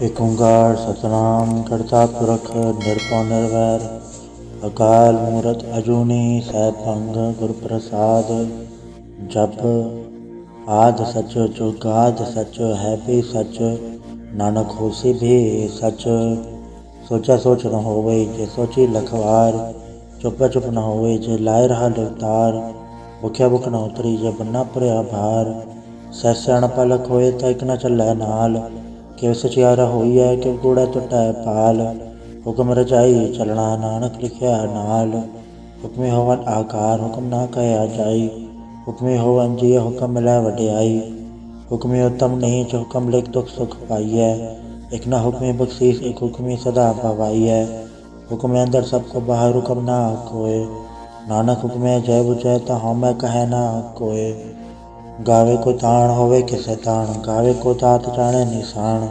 एक ओंकार सतनाम करता पुरख निरपौ निर्वैर अकाल मूरत अजूनी सैभंग गुर प्रसाद। जप आद सच जुगाद सच है भी सच नानक होसी भी सच। सोचा सोच न होवे जे सोची लखवार चुप चुप न होवे जे लाए रहा लिवतार। भुख्या भुख न उतरी जे बन्ना भरिया भार सह सियाणप लख होए त इक न चलै नाल। किव सचियारा होईऐ किव कूड़ा टुटै पाल हुक्म रचाई चलना नानक लिखिया नाल। हुक्मी होवन आकार हुक्म ना कहया जाई हुक्मी होवन जी हुक्म मिलै वड्याई। हुक्मी उत्तम नीच हुक्म लिख दुख सुख पाईऐ एक न हुक्मी बख्शीस एक हुक्मी सदा भवाईऐ। हुक्म अंदर सबको बाहर हुक्म ना कोय नानक हुक्मै जय बुझै ता हउमै कहै ना कोय। गावे को ताण होवे किसै ताण गावे को तात जाने निशान।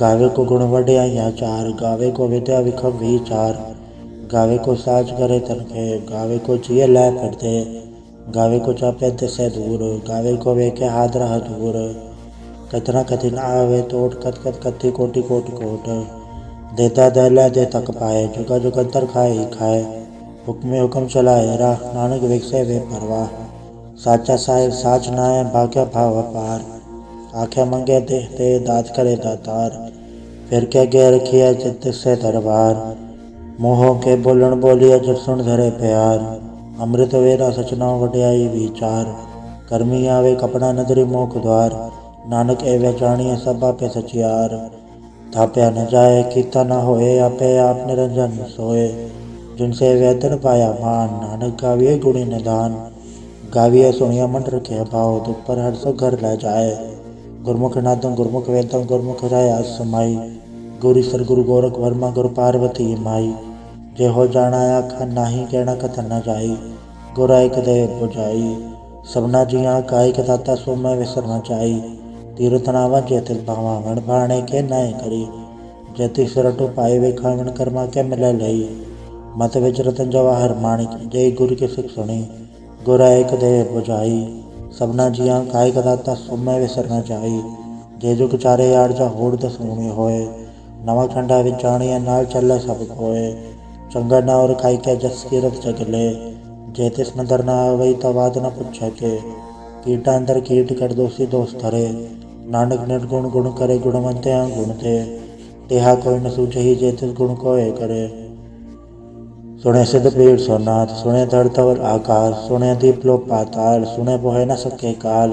गावे को गुण वड्याइयां चार गावे को विद्या विखम विचार। गावे को साज करे तनखे गावे को जिय लै फिरते गावे को चापे तिसै दूर गावे को वेखे हाथ रह दूर। कतना कथिन आवे तोट कत कत कथी कोटि कोट कोट। देता दे लै दे तक पाए जुगा जुग अंतर खाए ही खाए। हुक्मे हुक्म चलाए राह नानक विकसे वे परवाह। साचा साहिब साच नाय भाग्य भाव पार आखे मंगे देह ते दात करे दातार। फिर क्या गे रखिया जित तिससे दरबार मोहों के बोलन बोलिया जब सुन धरे प्यार। अमृत वेरा सचना वड्याई विचार करमी आवे कपड़ा नदरी मोख द्वार। नानक एवं जानिए सब आपे सचियार थाप्या न जाए कीता न होए आपे आप निरंजन सोए। जिनसे वेतन पाया मान नानक गाविए गुणी निधान। गाविए सुनिया मन रखे भाव दुख पर हर सुख घर लै जाए। गुरमुख नादं गुरमुख वेदं गुरमुख रहा समाई। गुरु सर गुरु गोरख वर्मा गुरु पार्वती माई। जे हो जाना आखा नाही कहना कथन न जाई। गुर एक दे बुझाई सबना जिया कायिक दाता सो मैं विसर न जाई। तीरथ नावा जेतिस भावा वण भाणे के नय करी। जेति सिरटु पाए वे खावण कर्मा के मिलै लई। मत विच रतन जवाहर माणिक जय गुरु की सिख सुनी। गुर एक दे बुझाई सबना जिया कायिक दाता सो मैं विसर न जाई। जे जुग चारे यार जा होड़ दस मुनि होए नवा खंडा विच जानिया नाल चलै सब कोय। चंगा ना और खाई के जस कीरत जग ले जे तिस नदर न आवई ता वाद न पुछै के। कीटा अंदर कीट कर दोषी दोष धरे नानक निर्गुण गुण करे गुणवंत्या गुण थे। तेहा कोई न सूझही जे तिस गुण कोय करे। सुने सिद्ध पीड़ सोनाथ सुने धड़ धवल आकाश सुने दीप लो पाताल सुने बोहे न सके काल।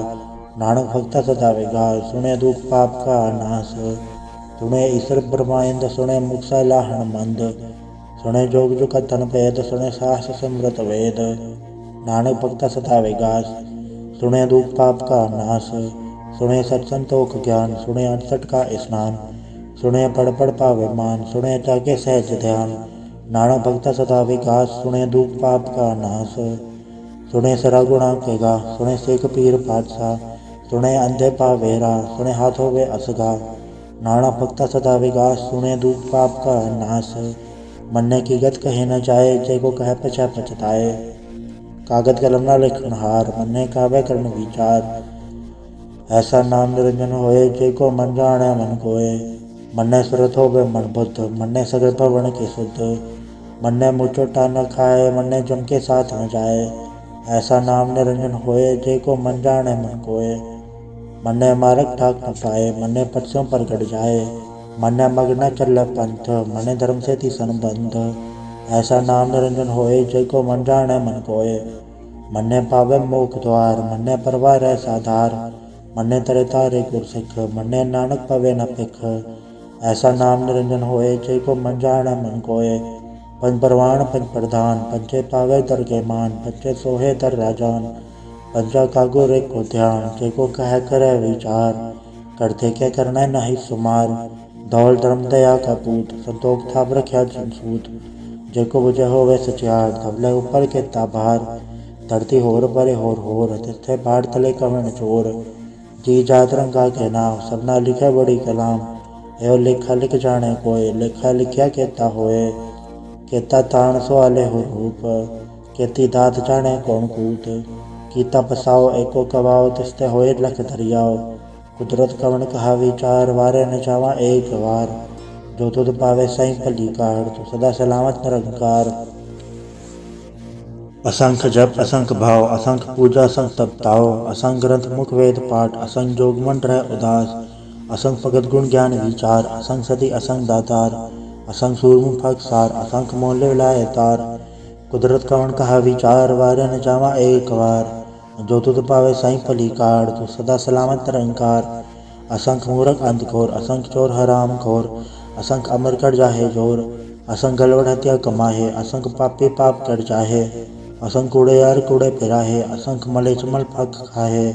नानक भगता सदा विगाल सुने दुख पाप का नाश। सुने ईश्वर ब्रह्मांड सुने मुक्सा लाहण मंद। सुने जोग जुग धन भेद सुने साहस समृत वेद। नानक भगता सदा विगास सुने दुख पाप का नाश। सुने सत संतोख ज्ञान सुने 68 का स्नान। सुने पढ़ पढ़ पावे मान सुने जागे सहज ध्यान। नानक भगता सदा विकास सुने दुख पाप का नाश। सुने सरा गुणा के गा सुने सिख पीर पातशाह। सुने अंधे पावेरा सुने हाथ होवे असगा। नानक भगता सदा विकास सुने दुख पाप का नाश। मन्ने की गत कहे न जाए जय को कहे पछा पछताए। कागद कलम न लिखन हार मन्ने कावे करन विचार। ऐसा नाम निरंजन होए जय को मन जाने मन कोय। मन्ने सुरत होवे मन बुद्ध मन्ने सगल भवन के शुद्ध। मन्ने मुचोटा न खाए मन्ने जम के साथ न जाए। ऐसा नाम निरंजन होए जय को मन जाने मन कोय। मन्ने मारक ठाक न पाए मन्ने पक्षों पर गड़ जाए। मन्ने मग न चल पंथ मन्ने धर्म से थी संबंध। ऐसा नाम निरंजन होए जय को मन जाने मन कोय। मन्ने पावे मोख द्वार मन्ने परवार साधार। मन्ने तरे तारे गुर सिख मन्ने नानक पवे न पिख। ऐसा नाम निरंजन होए जय को मन जाने मन कोय। पंच परवान पंच प्रधान पंचे पावे दर के मान पंचे सोहे दर राजान। पंचा कागो रे को ध्यान जय को कह करे विचार। करते क्या करना नहीं सुमार धौल धर्म दया का पूत संतोख थाप रख्या जनसूत। जय को बुझे होवे सचियार धवले ऊपर के ताभार। धरती होर परे होर तिथे बाढ़ तले कवन चोर। जी जात रंगा के नाम सबना लिखे बड़ी कलाम। एवं लेखा लिख जाने कोय लेखा लिखिया केता होए। केता ताण सवाले हो रूप केती दात जाने कौन कूट। कीता पसाओ एको कवाओ तिसते होए लख दरियाओ। कुदरत कवन कहा विचार, वारे न जावा एक वार। जो तुध पावे सही भली कार, तू सदा सलामत निरंकार। असंख्य जप असंख्य भाव, असंख्य पूजा असंख्य तप ताओ। असंख्य ग्रंथ मुख वेद पाठ, असंख्य जोग मन रह उदास। असंख्य भगत गुण ज्ञान विचार, असंख्य सती असंख्य दातार। असंख्य सूरमुख फग सार, असंख्य मोल विलाय तार। कुदरत कवन कहा विचार, वारे न जावा एक वार। जो तुध पावे सही भली कार, तू सदा सलामत निरंकार। असंख्य मूरख अंधघोर, असंख्य चोर हराम खोर। असंख्य अमर कर जाहे जोर, असंख्य गलवड हत्या कमाहे। असंख्य पापी पाप कर जाहे, असंख्य कूड़े यार कूड़े फिराहे। असंख्य मले चमल फक खाहे,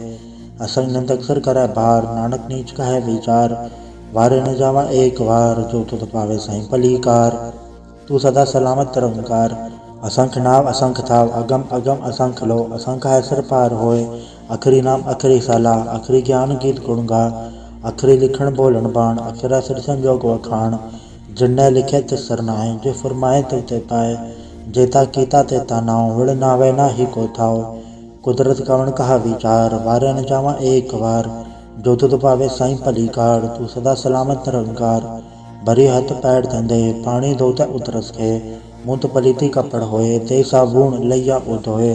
असंख्य निंदक सर करे भार। नानक नीच कहे विचार, वारे न जावा एक वार। जो तुध पावे सही भली कार, तू सदा सलामत निरंकार। असंख्य नाव असंख्य थाव, अगम अगम असंख्य लो। असंख्य है सिर पार होए, अखरी नाम अखरी सलाह। अखरी ज्ञान गीत गुण गा, अखरी लिखण बोलन बाण। अखरा सिर संजोग वखाण, जिन्ने लिखे तिस सरनाए। जे फरमाए तिव ते पाए, जेता कीता तेता नाव। विड़ नावे ना ही को थाओ, कुदरत कवन कहा विचार, वारे न जावा एक वार। जो तुध पावे सही भली कार, तू सदा सलामत निरंकार। भरी हथ पैर धंधे, पानी धोते उतरस खे। मुँह पलीती कपड़ होए, ते साबुन लैया उधोए।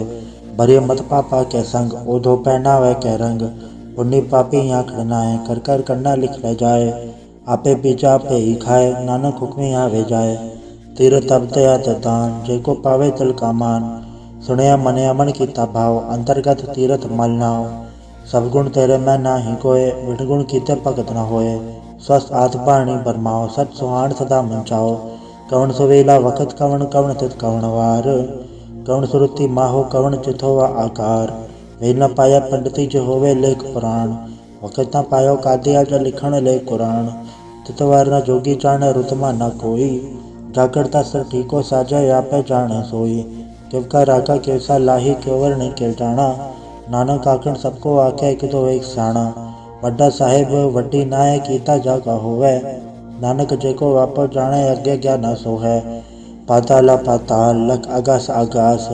भरी मत पापा के संग, ओधो पहनावे के रंग। पुण्य पापी आँख नाए, कर कर करना लिख ले जाए। आपे पीछा आपे ही खाए, नानक हुक्मी आवे जाए। तीर तब दया दान, जेको पावे तिल का मान। सुनया मनया मन कीता भाव, अंतर्गत तीरथ मल नाव। सब गुण तेरे मैं नाही कोय, विठ गुण कीते भगत न होए। स्वस्थ आत पाणी बरमाओ, सत सुहान सदा मंचाओ। कवन सुवेला वखत कवन, कवन तित कवन वार। कवन सुरति माहो, कवन चित होवा आकार। वेल न पाया पंडिती जो होवे लेख पुराण। वखत न पायो कादिया जो लिखण ले कुरान। तितवार न जोगी जाने, रुतमा न कोई। जागरता सर ठीको साजा, आपे जाने सोई। किव का रागा केसा लाही, क्योवर नहीं के जाना। नानक आखण सबको आखे, कितो एक साणा। वड्डा साहेब वड्डी नाय, कीता जागा होवे। नानक जेको वापो जाने, अगे क्या न सोहे। पाताला पाताल, लख आगास आगास।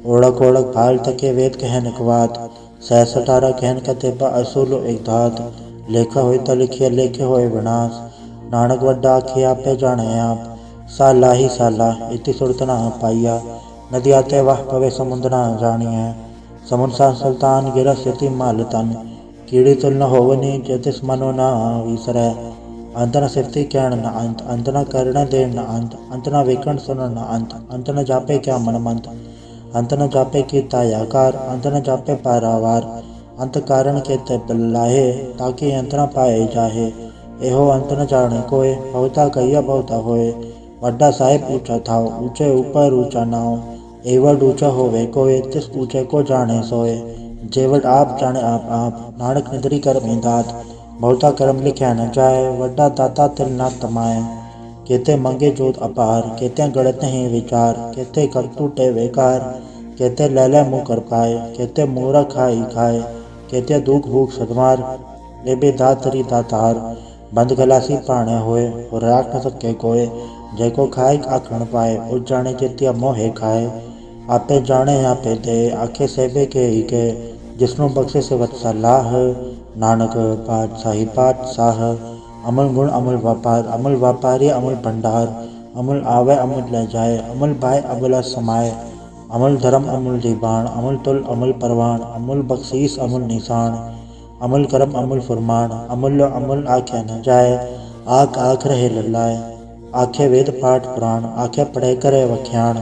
ओढ़क ओढ़क भाल तके, वेद कहन कवात। सहस 18 कहन कतेबा, असूल एक धात। लेखा होय त लिखिए, लेखे होय विनाश। नानक वड्डा आखे, आपे जाने आप। साला ही साला, इति सुरत न पाइया। नदी आते वाह पवे, समुद्र न जानिए। समुद्र सा सुल्तान, गिरा स्थिति माल तन। कीड़ी तुल न होवनी, जतिस मनो न विसरै। अंत न सिफती कहण न अंत, अंत न करण देण न अंत। अंत न वेकण सुनण न अंत, अंत न जापे क्या मन मंत। अंत न जापे कीता आकार, अंत न जापे पारावार। अंत कारण केते बल्लाहे, ताकि अंत न पाए जाहे। एहो अंत न जाने कोय, बहुता कहिया बहुता होए। वड्डा साहेब ऊंचा थाव, ऊंचे ऊपर ऊंचा नाव। एवड ऊंचा होवे कोय, तिस ऊंचे को जाने सोए। जेवड आप जाने आप, नानक निदरी कर में दात। बहुता कर्म लिख्या न जाए, वड्डा दाता तिल न तमाए। केते मंगे जोत अपार, केते गढ़त नहीं विचार। केते कर टूटे बेकार, केते लैले मुँह कर पाए। केते मोरा खाई खाए, केते दुख भूख सदमार। ले बे दातरी दातार, बंद गलासी पाणे होए। और राख न सके कोय, जेको खाए आखण पाए। उस जाने जितिया मोहे खाए, आपे जाने आपे दे। आखे सेबे के ही के, जिसनु बख्शे से वत सलाह। नानक पातशाही पातशाह, अमल गुण अमल व्यापार। अमल व्यापारी अमल भंडार, अमल आवे अमल ले जाए। अमल भाई अमल समाए, अमल धर्म अमल दीबान। अमल तुल अमल परवान, अमल बख्शीस अमल निशान। अमल करम अमल फरमान, अमूल्य अमल आख्या न जाए। आख आख रहे लल्लाए, आखे वेद पाठ पुराण। आखे पढ़े करे वख्याण,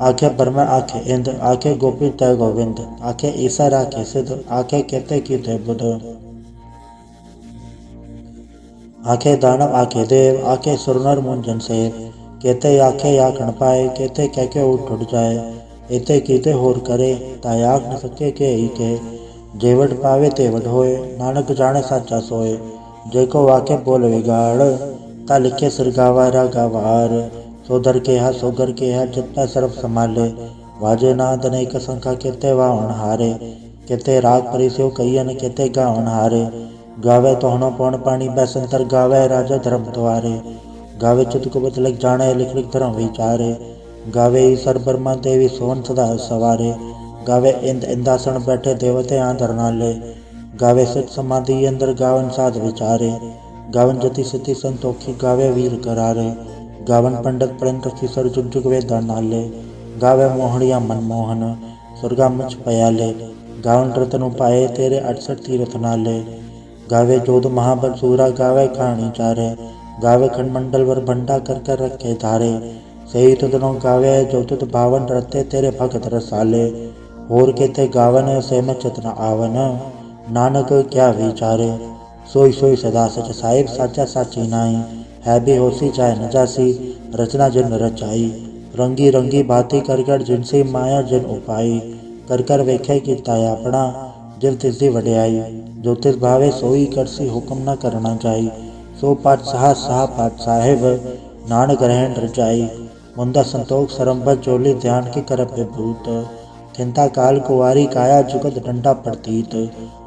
आखे ब्रह्म आखे इंद। आखे गोपी तय गोविंद, आखे ईसर आखे सिद्ध। आखे केते कीते बुध, आखे दानव आखे देव। आखे सुरनर मुंजन सेव, केते आखे आखण पाए। केते कह के उठ उठ जाए, एते कीते होर करे। ताय आख न सके के ही के, जेवड पावे तेवड होए। नानक जाने साचा सोए, जेको आखे बोल विगाड़। ता लिखे सिर गावा रागा वार, सोधर के हा सोगर के हा, जितना सर्व संभाले। वाजे नाद अनेक संख्या, केते वावन हारे। केते राग परिस्यो कहियन, केते गावन हारे। गावे तोहनो पौन पानी बैसंतर, गावे राजा धर्म द्वारे। गावे चित कुबत लिख जाने, लिख लिख धर्म विचारे। गावे ईसर ब्रह्मा देवी सोवन सदा सवारे। गावे इंद इंदासन बैठे, देवते आंधर नाले। गावे सच समाधि अंदर गावन साध विचारे, गावन जति सति संतोखी गावे वीर करारे, गावन पंडित प्रणत किशोर जुग जुग वेदा नाले, गावे मोहनिया मनमोहन सुरगा मुझ पयाले, गावन रतन उपाए तेरे 68 तीरथ नाले, गावे जोध महाबल सूरा गावे कहानी चारे, गावे खंडमंडल वर भंडा कर कर रखे धारे, सही तुदनो गावे जो तुद भावन रते तेरे भगत रसाले, और केते गावन से में चतना आवन, नानक क्या विचारे, सोई सोई सदा सच साहिब साचा साची नाई, है भी होसी चाहे न जासी रचना जिन रचाई, रंगी रंगी बाती कर कर जिनसी माया जिन उपाई, कर कर वेखे किता अपना जिव तिसदी वड्याई, जो तिस भावे सोई करसी हुक्म न करना चाही, सो पाठ साह पाठ साहिब नानक रहन रचाई, मुंदा संतोख सरम्बत जोली ध्यान की करप विभूत, थिंता काल कुवारी काया जुगत डंडा प्रतीत,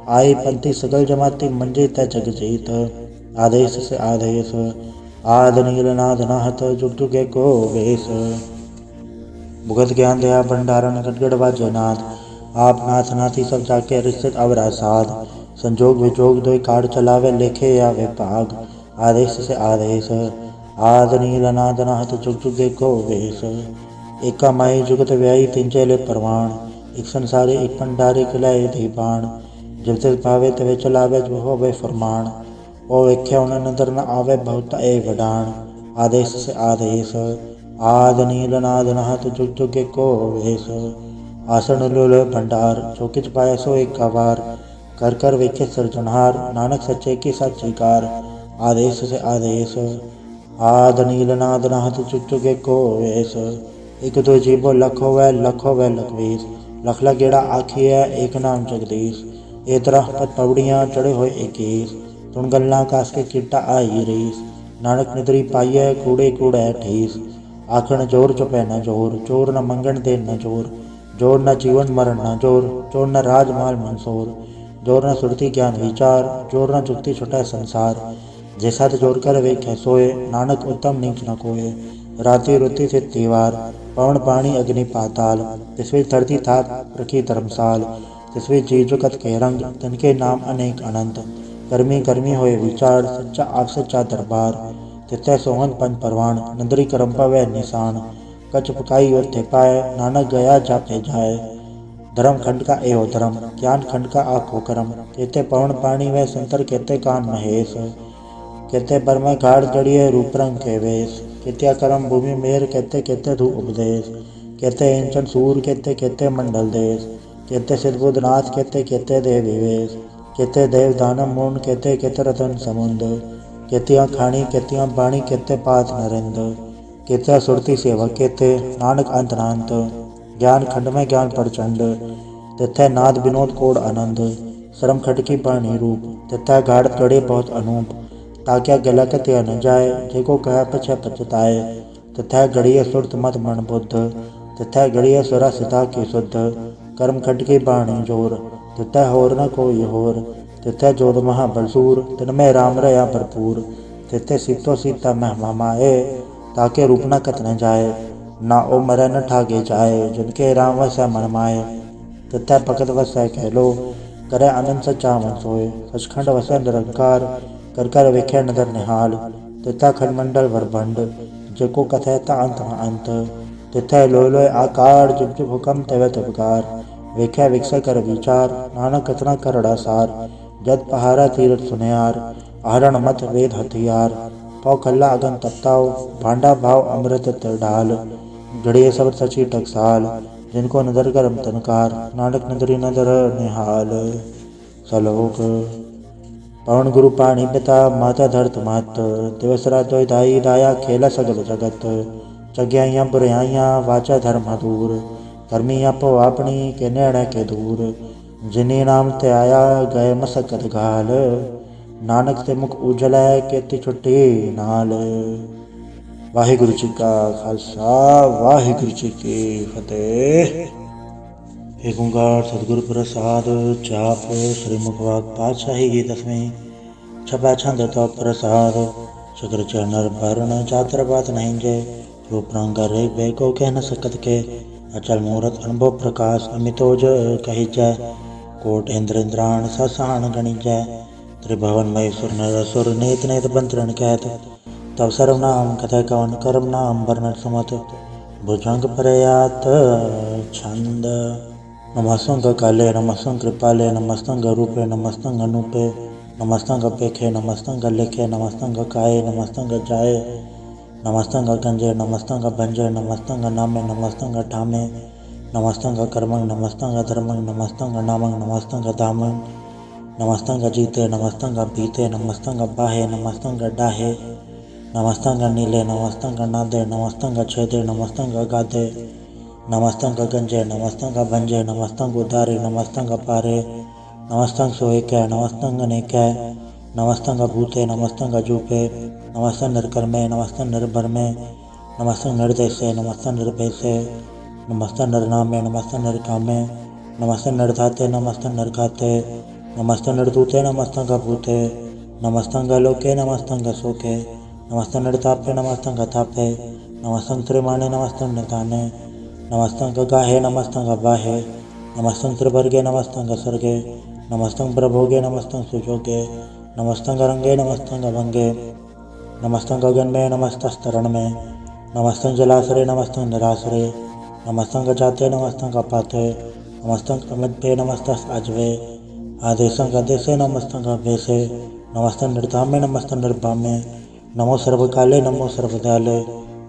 आई पंथी सगल जमाती मंजे तय जग जीत, आदेश से आदेश आद नील नाद नाहत जुग जुगे को वेश, भुगत ज्ञान दया भंडारण गड़गड़ बाजे नाद, आप नाथ नाथी सब जाके रिश्त अवरा साध, संजोग विजोग दोई काड़ चलावे लेखे या विभाग, आदेश से आदेश आद नील नाद नाहत जुग जुगे को वेश, एका माई जुगत व्याई तिंचेले परवाण, एक संसारी एक भंडारी खिलाए दीबाण, जब तिस भावे तवे चलावे जो होवे फरमान, ओ वेख्या उन नदर न आवे बहुत ए वडाण, आदेश से आदेश आद नील नाद नाहत जुग जुगे को वेश, आसन लुल भंडार जो किच पाया सो एक बार, कर कर वेखे सृजनहार नानक सच्चे की साचीकार, आदेश से आदेश आद नील नाद नाहत जुग जुगे को वेश, एक दो जीवो लखो वै लखवीस, लख लगेड़ा आखिया एक नाम जगदीश, ए तरह पत पवड़ियाँ चढ़े हुए 21, तुण गल्ला कास के किट्टा आई रीस, नानक निद्री पाइय कूड़े कूड़े ठीस, आखण जोर चुपै न जोर, चोर न मंगण दे न जोर, जोर न जीवन मरण न जोर, जोर न राज माल मंसूर, जोर न सुरती ज्ञान विचार, जोर न जुक्ति छुटै संसार, जैसा जोर कर वेखे सोए, नानक उत्तम नीच न कोय, राति रुति से तीवार, पवन पानी अग्नि पाताल, तिसवी धरती था रखी धर्मसाल, तिसवी जी जुगत के रंग, तिनके नाम अनेक अनंत, कर्मी कर्मी होए विचार, सच्चा आप सच्चा दरबार, तितै सोहन पंच परवान, नंदरी करम्पा वह निशान, कच पकाई और थे पाए, नानक गया जापे जाए, धर्म खंड का एहो धर्म, ज्ञान खंड का आखो करम, कहते पवन पानी वह संतर कहते कान महेश, कहते बर में घाड़ गड़िए रूप रंग के वेश, कहते करम भूमि मेर कहते कहते धू उपदेश, कहते इंचन सूर कहते कहते मंडल देश, कहते सिद्धबुद्ध नाथ कहते कहते देव विवेश, कहते देव दानम मूर्ण कहते कहते रतन समुंद, कहतियाँ खाणी कहतियाँ बाणी कहते पात नरेंद, कहते सुरती सेवक कहते नानक अंत नांत, ज्ञान खंड में ज्ञान प्रचंड, तथा नाद विनोद कोड आनंद, श्रम खटकी पाणी रूप, तथा गाढ़ गड़े बहुत अनूप, ताक्या गला कत्या न जाए, जेको कह पछ पछताए, तथा गड़िय सुरत मत मन बुद्ध, तथा गड़िय सुरा सिता की शुद्ध, कर्म खटकी बाणी जोर, तथा होर न कोई होर, तथा जोध महाबलसूर, तिनमें राम रया भरपूर, तथा सीतो सीता महमा माए, ताके रूप न कत न जाए, ना ओ मरे न ठागे जाए, जिनके राम वसै मन माए, तथा भगत वसै कहलो, करे आनंद सच्चावन सोए, सचखंड वसै निरंकार, कर कर वेखे नदर निहाल, तथा खंडमंडल वरभंड, जेको कथे ता अंत न अंत, तथा लोय लोय आकार, जुग जुग हुक्म तवे तबकार, वेखे विकसे कर विचार, नानक कतना करड़ा सार, जद पहारा तीरथ सुनियार, आहरण मत वेद हथियार, पौ खल्ला अगन तपताओ, भांडा भाव अमृत ढाल, घड़िए सब सची टकसाल, जिनको नदर करम तनकार, नानक नदरी नदर निहाल, सलोक पवन गुरु पाणी पिता माता धरत मात, दिवसरा तो दाई दाया खेला सगल जगत, जग्याइयाँ बुराइयाँ वाचा धर्म दूर, धर्मी आपो अपनी के निर्णय के दूर, जिन्हें नाम ते आया गए मसकत घाल, नानक ते मुख उजल है केती छुट्टी नाल। वाहिगुरु जी का खालसा वाहिगुरु जी की फतेह। एक ओंकार सतगुरु प्रसाद जाप श्री मुखवाक पातशाही की 10वीं छपा छंद तो प्रसाद शकर चनर भरण चातर बात नहीं जय रूप रंग रे बे को कह न सकत के अचल मूरत अनुभव प्रकाश अमितोज कही जय कोट इंद्र इंद्राण ससाण गणिजय त्रिभुवन महेश्वर नर असुर नेत नेत बंतरण कहत तब सर्वनाम कथय कवन कर्म नाम वर्णन सुमत भुजंग प्रयात छंद नमस्तंग काले नमस्तंग कृपाले नमस्तंग रूपे नमस्तंग अनूपे नमस्तंग पेखे नमस्तंग लेखे नमस्तंग काये नमस्तंग जाए नमस्तंग गंजे नमस्तंग भंजे नमस्तंग नामे नमस्तंग ठामे नमस्तंग कर्मंग नमस्तंग धर्मंग नमस्तंग नामंग नमस्तंग धामंग नमस्तंग जीते नमस्तंग बीते नमस्तंग बाहे नमस्तंग डाहे नमस्तंग नीले नमस्तंग नादे नमस्तंग छेदे नमस्तंग गादे नमस्तंग गंजे नमस्तंग भंजे नमस्तंग उदारे नमस्तंग पारे नमस्तंग सोएकै नमस्तंग नेकै नमस्तंग भूते नमस्तंग जूपे नमस्तंग निर्कर्मे नमस्तंग निर्भरमे नमस्तंग निर्देशे नमस्तंग निर्भेसे नमस्तंग निर्नामे नमस्तंग निर्कामे नमस्तंग निर्धाते नमस्तंग निर्घाते नमस्तंग निर्दूते नमस्तंग भूते नमस्तंग लोके नमस्तंग सोके नमस्तंग निर्तापे नमस्तंग तापे नमस्तंग त्रिमाणे नमस्तंग निदाने नमस्तंग गाहे नमस्तंग बाहे नमस्तंग त्रिवर्गे नमस्तंग सर्गे नमस्तंग प्रभोगे नमस्तंग सुजोगे नमस्तंग रंगे नमस्तंग भंगे नमस्तंग गगन में नमस्तस्तरण में नमस्तंग जलाश्रय नमस्तंग निराश्रय नमस्तंग जाते नमस्तंग पाते नमस्तंग अमित नमस्तंग अजवे आदेशंग आदेशे नमस्तंग अभेसे नमस्तंग निर्धामे नमस्तंग निर्भामे नमो सर्वकाले नमो सर्वदयाले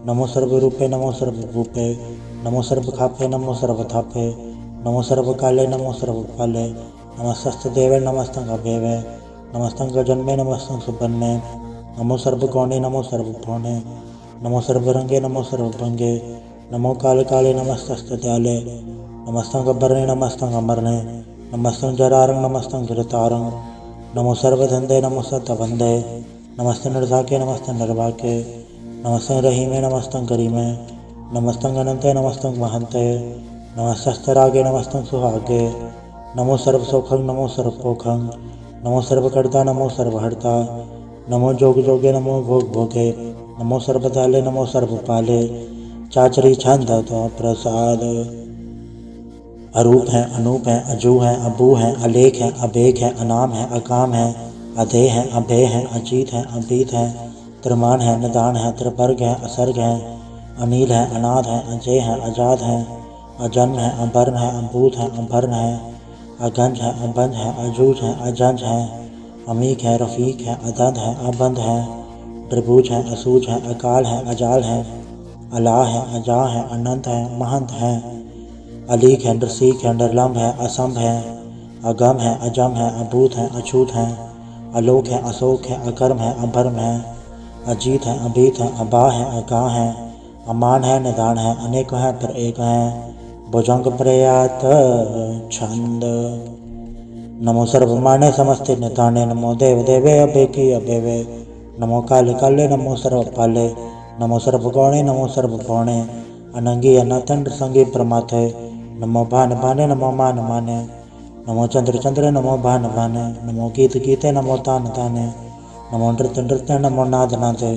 नमो सर्वरूपे नमो सर्वभूपे नमो सर्वखापे नमो सर्वथापे नमो सर्वकाले नमो सर्वपाले नमस्तस्तेवे नमस्तंग अभेवे नमस्तंग जन्मे नमस्तंग सुबन्मे नमो सर्वगौणे नमो सर्वभौणे नमो सर्वरंगे नमो सर्वभंगे नमो काले काले नमस्तस्त्याले नमस्तंग बरणे नमस्तंग अमरणे नमस्तंग जरारंग नमस्तंग जरतारंग नमो सर्वधंदे नमो सतवंदे नमस्ते निर्धाके नमस्ते निर्वाके नमस्ते रहीमे नमस्तं करीमे नमस्तं अनंते नमस्तं महंते नमस्तस्तरागे नमस्तं सुहागे नमो सर्वसौखं नमो सर्वपोखं नमो सर्वकर्ता नमो सर्वहर्ता नमो जोग जोगे नमो भोग भोगे नमो सर्वदयाले नमो सर्वपाले चाचरी छंद प्रसाद अरूप है अनूप है अजू है अबू है अलेख है अबेख है अनाम है अकाम है अधेय है अभेय है अजीत है अभीत है त्रिमान है निदान है त्रिवर्ग है असर्ग है अनील है अनाद है अजय है अजाद है अजन्म है अभर्ण है अभूत है अभर्ण है अगंज है अबंज है अजूज है अजंज है अमीक है रफीक है अदंध है अबंध है त्रिभुज है असूज है अकाल है अजाल है अला है अजा है अनंत है महंत है अलीक है नरसीक है निर्लम्ब है असंभ है अगम है अजम है अभूत है अछूत है अलोक है अशोक है अकर्म है अभर्म है अजीत है अभीत है अबा है अगा है अमान है निदान है अनेक है पर एक है भुजंग प्रयात छंद नमो सर्वमाने समस्ते निदाने नमो देव देवे अभेकी अभेवे नमो काले काले नमो सर्वपाले नमो सर्वगौणे नमो सर्वगौणे अनंगी अनतंड संगी प्रमाथे नमो भान भाने नमो मान माने नमो चंद्र चंद्र नमो भान भाने नमो गीत गीते नमो तान ताने नमो नृत्य नृत्य नमो नाद नादे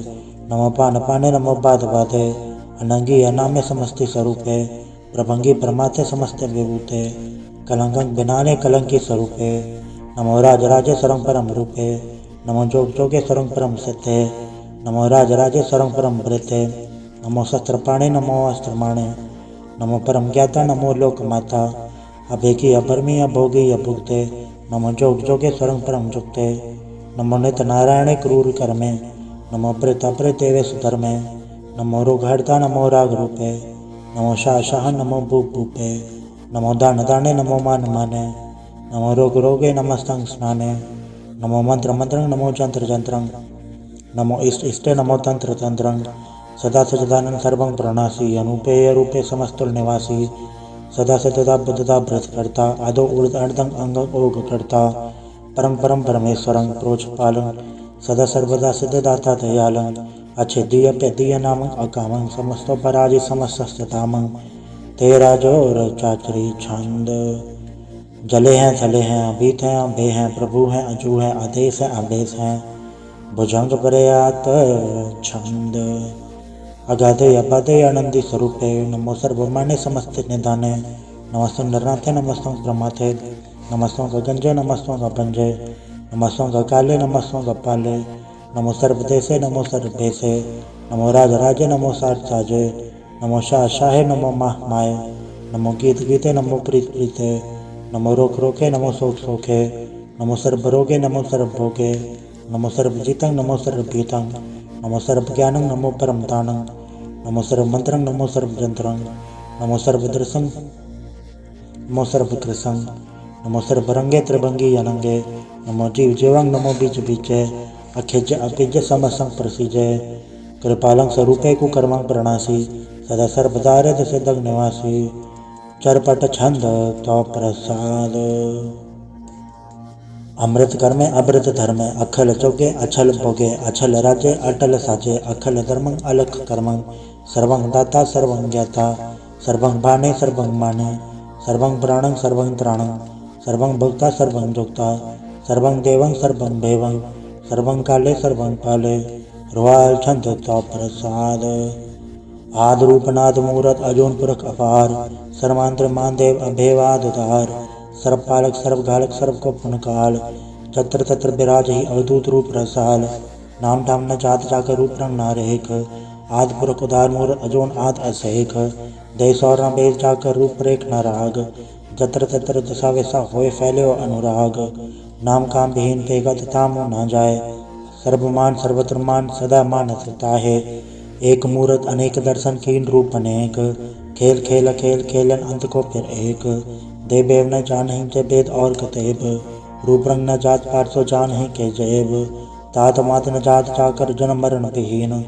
नमो पान पाने नमो बाद बाधे अनंगी अनामे समस्ति स्वरूपे प्रभंगी प्रमाते समस्ते विभूते कलंकं बिनाने कलंकी स्वरूपे नमो राज राजे सरंग परम रूपे नमो जोग जोगे सरंग परम सिद्धे नमो राज राजे सरंग परम वृते नमो शस्त्र पाणे नमो अस्त्र माणे नमो परम ज्ञाता नमो लोक माता अभेकी अभर्मी अभोगी अभुक्ते नमो जोग जोगे स्वरंग परम जुक्ते नमो नित नारायणे क्रूर कर्मे नमो प्रेत अप्रेतेवे सुधर्मे नमो रोग हरता नमो राग रूपे नमो शाह शाह नमो भूप भूपे नमो दान दाने नमो मान माने नमो रोग रोगे नमस्तंग स्नाने नमो मंत्र मंत्रं नमो जंत्र जंत्रं नमो इष्ट इष्टे नमो तंत्र तंत्रं सदा सचिदानंद सर्वं प्रणासी अनूपे रूपे समस्तुल निवासी सदा सतदा बुद्धता व्रत करता आदो ऊर्ध अर्धंग अंग ओग करता परम परम परमेश्वरं प्रोच पालं सदा सर्वदा सिद्धदाता दयालं अच्छेदीय पेदीय नामं अकामं समस्तो पराजि समस्तस्तामं तेरा जोर चाचरी छंद जले हैं थले हैं अभीत हैं अभे हैं प्रभु हैं अजू हैं आदेश है आदेश हैं भुजंग प्रयात छंद अगाधे अबाधे आनंदी स्वरूपे नमो सर्वमाने समस्त निदाने नमस्तं नरनाथे नमस्तं ब्रह्माथे नमस्तों गंजे नमस्तों पंजे, नमस्तों काले नमस्तों पाले, नमो सर्वदेशे नमो सर्वभेशे, नमो राज राजे नमो साज साजे, नमो शाह शाहे नमो माह माए, नमो गीत गीते नमो प्रीत प्रीते, नमो रोक रोके नमो सोख सोखे, नमो सर्व रोगे नमो सर्व भोगे, नमो सर्व जीतं नमो सर्व भीतं, नमो सर्व ज्ञानं नमो परम दानं, नमो सर्व मंत्रं नमो सर्व जंत्रं, नमो सर्व दृशं नमो सर्व कृशं, नमो सर्व रंगे त्रिभंगी अनंगे, नमो जीव जीवं नमो बीज बीजे, अखिज अभिज समसं प्रसिजे, कृपालं स्वरूपे कुकर्मं प्रणासी, सदा सर्वदारिद सिद्धं निवासी, चरपट छंद तो प्रसाद। अमृत कर्मे अमृत धर्मे, अखल जोगे अछल भोगे, अछल राजे अटल साजे, अखल धर्मं अलख कर्मं, सर्वं दाता सर्वं ज्ञाता, सर्वं भाने सर्वं माने, सर्वं प्राणं सर्वं त्राणं, सर्वं भोक्ता सर्वं जोक्ता, सर्वं देवं सर्वं भैवं, सर्वं काले सर्वं पाले, रुवाल छंद तो प्रसाद। आद रूपनाद मूरत अजून पुरख अपार, सर्वांतर मानदेव अभेवादार, सर्वपालक सर्वघालक सर्व को पुनकाल, चत्र तत्र विराज ही अवधूत रूप रसाल, नाम धाम न जात जाकर रूप रंग नारेख, आद पुरख उदार मूर अजोन आद असहेख, देश और न बेस जाकर रूप रेख न राग, जत्र तत्र दशा वैसा होए फैले अनुराग, नाम काम विहीन तेगत ताम न जाए, सर्वमान सर्वत्र मान सदा मानस ताहे, एक मूरत अनेक दर्शन कीन रूप अनेक, खेल खेल खेल खेलन अंत को फिर एक, देवेव न जानहि जय वेद और कतेब, रूप रंग न जात पारसो जानहि के जैब, तात मात न जात जाकर जन्म मरण विहीन,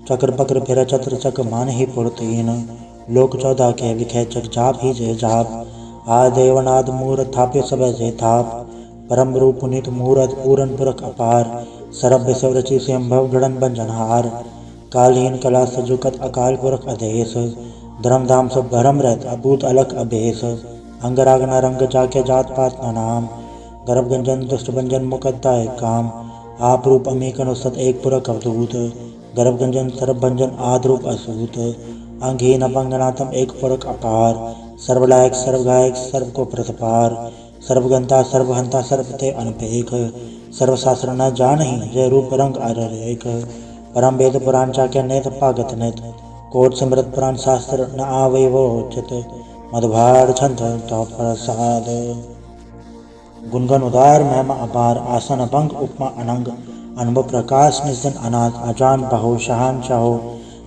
चक्र पक्र फिर चत्र चक मान ही पुरतीन, लोक 14 के विखे चक जाप ही जय जाप, आदेवनाद मूरत थाप्य सब जय थाप, परम रूप पुनित मूरत पूरन पुरख अपार, सरब विषव रचि स्वयंभव जड़न बंजनहार, कालहीन कला सजुकत अकाल पुरख अधेश, धर्म धाम सब भरम रहत अभूत अलख अभेश, अंगराग न रंग जाके जात पात न नाम, गर्भ गंजन दुष्ट भंजन मुकद्दा एक काम, आप रूप अमीकन उसत एक पुरख अवधूत, गर्भ गंजन सर्व भंजन आद रूप असूत, अंगहीन अपंगनाथम एक पुरख अपार, सर्वलायक सर्वगायक सर्व को प्रतपार, सर्वगंता सर्वहंता सर्वते अनपेख, सर्वशास्त्र न जानहि जय रूप रंग अररेख, परम वेद पुराण चाक्य नेत पागत नेत, कोट सिमरत पुराण शास्त्र न आवे वो चित, मधुभार छंद तो प्रसाद। गुणगन उदार महिमा अपार, आसन भंग उपमा अनंग, अनुभव प्रकाश निजन अनाथ, अजान बहु शहान चाहो,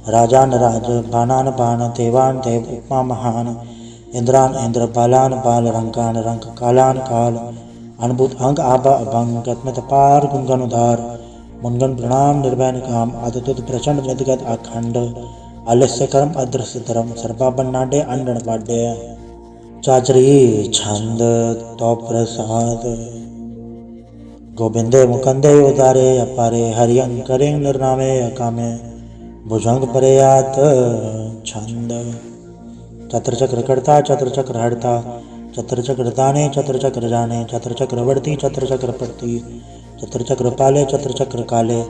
राजान राज बानान बान, देवान देव उपमा महान, इंद्रान इंद्र बालान बाल, रंकान रंक कालान काल, अनुभूत अंग आबा अभंग, गतमित पार गुणगन उदार, मुनगन प्रणाम निर्भय काम, अद्भुत प्रचंड निदगत अखंड, आलस्य कर्म अदृश्य धर्म, सर्वापन नाडे अंडन पाड्य, चाचरी छंद तो प्रसाद। गोविंदे मुकंदे उदारे अपारे, हरियं करें निर्नामे अकामे, भुजंग प्रयात छंद। चत्र चक्र करता चत्र चक्र हरता, चत्र चक्र दाने चत्र चक्र जाने, चत्र चक्र वर्ती चत्र चक्र पड़ती, चत्र चक्र पाले चत्र चक्र काले,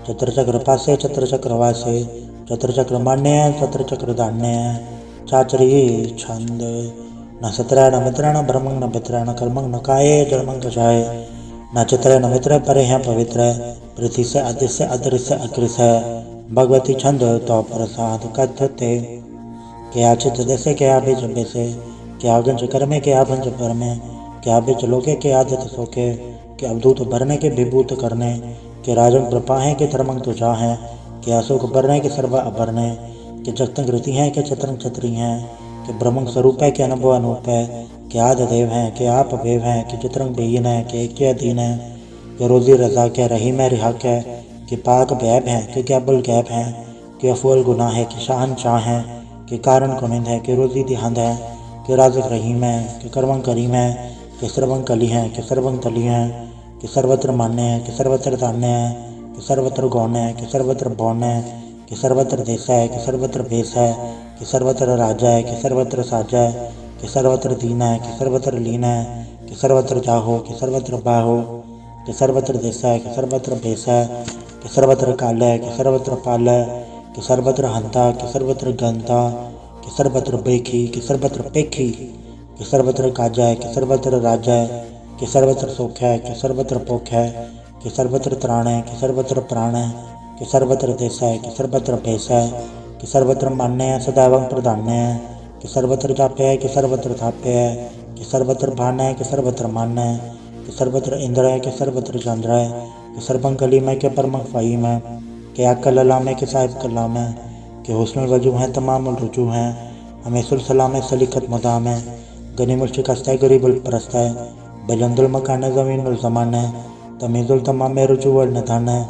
चत्र चक्र पासे चत्र चक्र वासे, चत्र चक्र मान्य चत्र चक्र दान्य, चाचरी छंद। न सत्र न मित्र न ब्रह्मंग न पित्र, न कर्मंग न काये जन्मंग कषाय, न चित्र न मित्र परे हैं पवित्र, पृथ्वी से अदृश्य अदृश्य अकृष्य, भगवती छंद तो प्रसाद कथते, क्या चित जैसे क्या बीज बेसे, क्या गंज कर में क्या भंज पर में, क्या बीज लोके के आदत सोके, के अवधूत भरने के विभूत करने, के राजन प्रपाहें के धर्मंग तुझा हैं, के अशोक भरने के सर्व अभरने, के जगतंग ऋति हैं के चतरंग छत्री हैं, के ब्रह्मंग स्वरूप है के अनुभव अनूप है, के आद देव हैं के आप भेव हैं, के चित्रंग बेहीन है के एक अधीन है, के रोजी रजा के रही में रिहाक है, के पाक बैब हैं के क्या बुल गैब हैं, के अफुल गुनाह है के शाहन शाह हैं, के कारण कुनिंद है के रोजी दिहंद है, के राजक रहीम है के कर्मंग करीम है, के सर्वंग कली हैं के सर्वंग तली हैं, कि सर्वत्र मान्य है कि सर्वत्र धान्य है, कि सर्वत्र गौण है कि सर्वत्र भौन है, कि सर्वत्र देश है कि सर्वत्र भेष है, कि सर्वत्र राजा है कि सर्वत्र साजा है, कि सर्वत्र दीन है कि सर्वत्र लीन है, कि सर्वत्र जाहो कि सर्वत्र बाहो, कि सर्वत्र देश है कि सर्वत्र भेष है, कि सर्वत्र काल है कि सर्वत्र पाल है, कि सर्वत्र हंता कि सर्वत्र गंता, कि सर्वत्र बेखी कि सर्वत्र पेखी, कि सर्वत्र काजा है कि सर्वत्र राजा है, कि सर्वत्र सुख है, कि सर्वत्र भुख है, कि सर्वत्र त्राण है, कि सर्वत्र प्राण है, कि सर्वत्र देश है, कि सर्वत्र भेष है, कि सर्वत्र मान्य है, सदैव प्रधान्य है, कि सर्वत्र जाप्य है, कि सर्वत्र थाप्य है, कि सर्वत्र भान है, कि सर्वत्र मान्य है, कि सर्वत्र इंद्र है, कि सर्वत्र चंद्र है, कि सर्वं कली में, कि परम फ़हीम है, कि अक्ल अला में, कि साहिब कलाम है, कि हुस्नुल वजू है, तमामुल रुजू है, हमेशुल सलाम है, सलीखत मदाम है, गनीमुल शिकस्त है, गरीबुल परस्त है, बुलंदुल मकान है, ज़मीनुल ज़मान है, तमीज़ुल तमाम है, रुजूवल निधान है,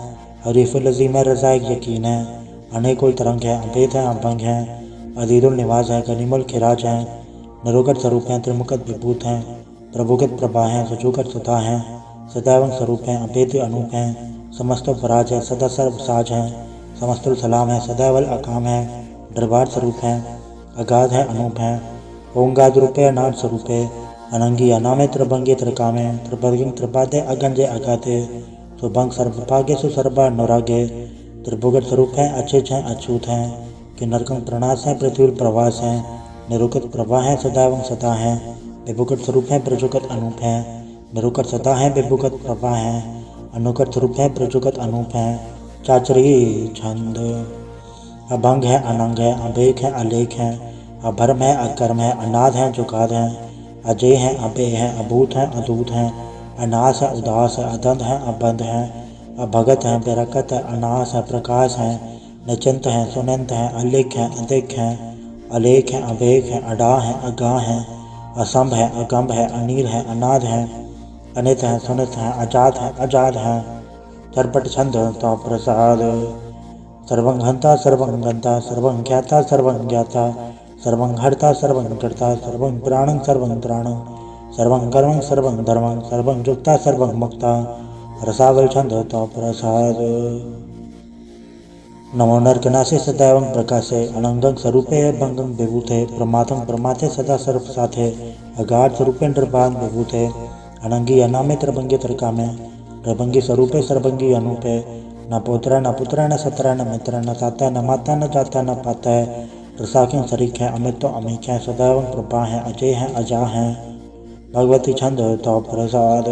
हरीफुल अज़ीम है, रज़ाइक यकीन है, अनेकुल तरंग है, अभेद है, अभंग है, अदीदुल निवाज है, गनीमुल खिराज है, निरोगत स्वरूप हैं, त्रिमुखत विभूत हैं, प्रभुगत प्रभा हैं, सजोगत सुधा हैं, सदैव स्वरूप हैं, अभेद अनूप हैं, समस्त पराज है, सदा सर्व साज हैं, समस्तुल सलाम है, सदैवल अकाम है, दरबार स्वरूप हैं, अगाध है, अनूप हैं, ओंगाद रूपे अनाद स्वरूपे, अनंगी अनामे त्रिभंगे त्रिकामे, त्रिभंगिंग त्रिपादे अगंजे अगाते, सुभंग सर्वभागे सुसर्वा अनुरागे, त्रिभुगत स्वरूप हैं, अचिच हैं, अछूत हैं, कि नरकंग प्रणास हैं, पृथ्वी प्रवास हैं, निरुकत प्रभा है, सदैव सदा है, विभुगत स्वरूप है, प्रजुगत अनूप है, निरुकत सदा है, विभुगत प्रभा है, अनुकत स्वरूप है, प्रजुगत अनूप है, चाचरी छंद। अभंग है, अनंग है, अभेक है, अलेख है, अभर्म है, अकर्म है, अनाद है, जुगाद है, अजय है, अभेय है, अभूत है, अदूत है, अनास है, उदास है, अदंत है, अबंध है, अभगत है, बेरकत है, अनास है, प्रकाश है, निचिंत है, सुनंत है, अलिख है, अधिक है, अलेख है, अभेक है, अडा है, अगाह है, असंभ है, अगंभ है, अनील है, अनाद है, अनित है, सुनित है, अजात है, अजाद है, चरपट छंद तो प्रसाद। सर्वं हंता सर्वं गंता सर्वं ज्ञाता सर्वं ज्ञाता सर्वं हर्ता सर्वं कर्ता सर्वं प्राणं सर्वं त्राणं सर्वं कर्मं सर्वं धर्मं सर्वं युक्ता सर्वं मुक्ता रसावल छंद तो प्रसाद। नमो नरकनासे सदैव प्रकाशे अनंगं स्वरूपे भंगं विभूते प्रमाथं प्रमाथे सदा सर्व साथे अगाध स्वरूपे निर्बाध विभूते अनंगी अनामे त्रिभंगी त्रिकामे त्रिभंगी स्वरूपे सर्वंगी अनूपे न पोत्र न पुत्र न सत्र न मित्र न ताता न माता न जाता न पाता है रसाख्य शरीक है अमित तो अमीक है सदैव प्रभा है अजय है अजा है भगवती छंद तो प्रसाद।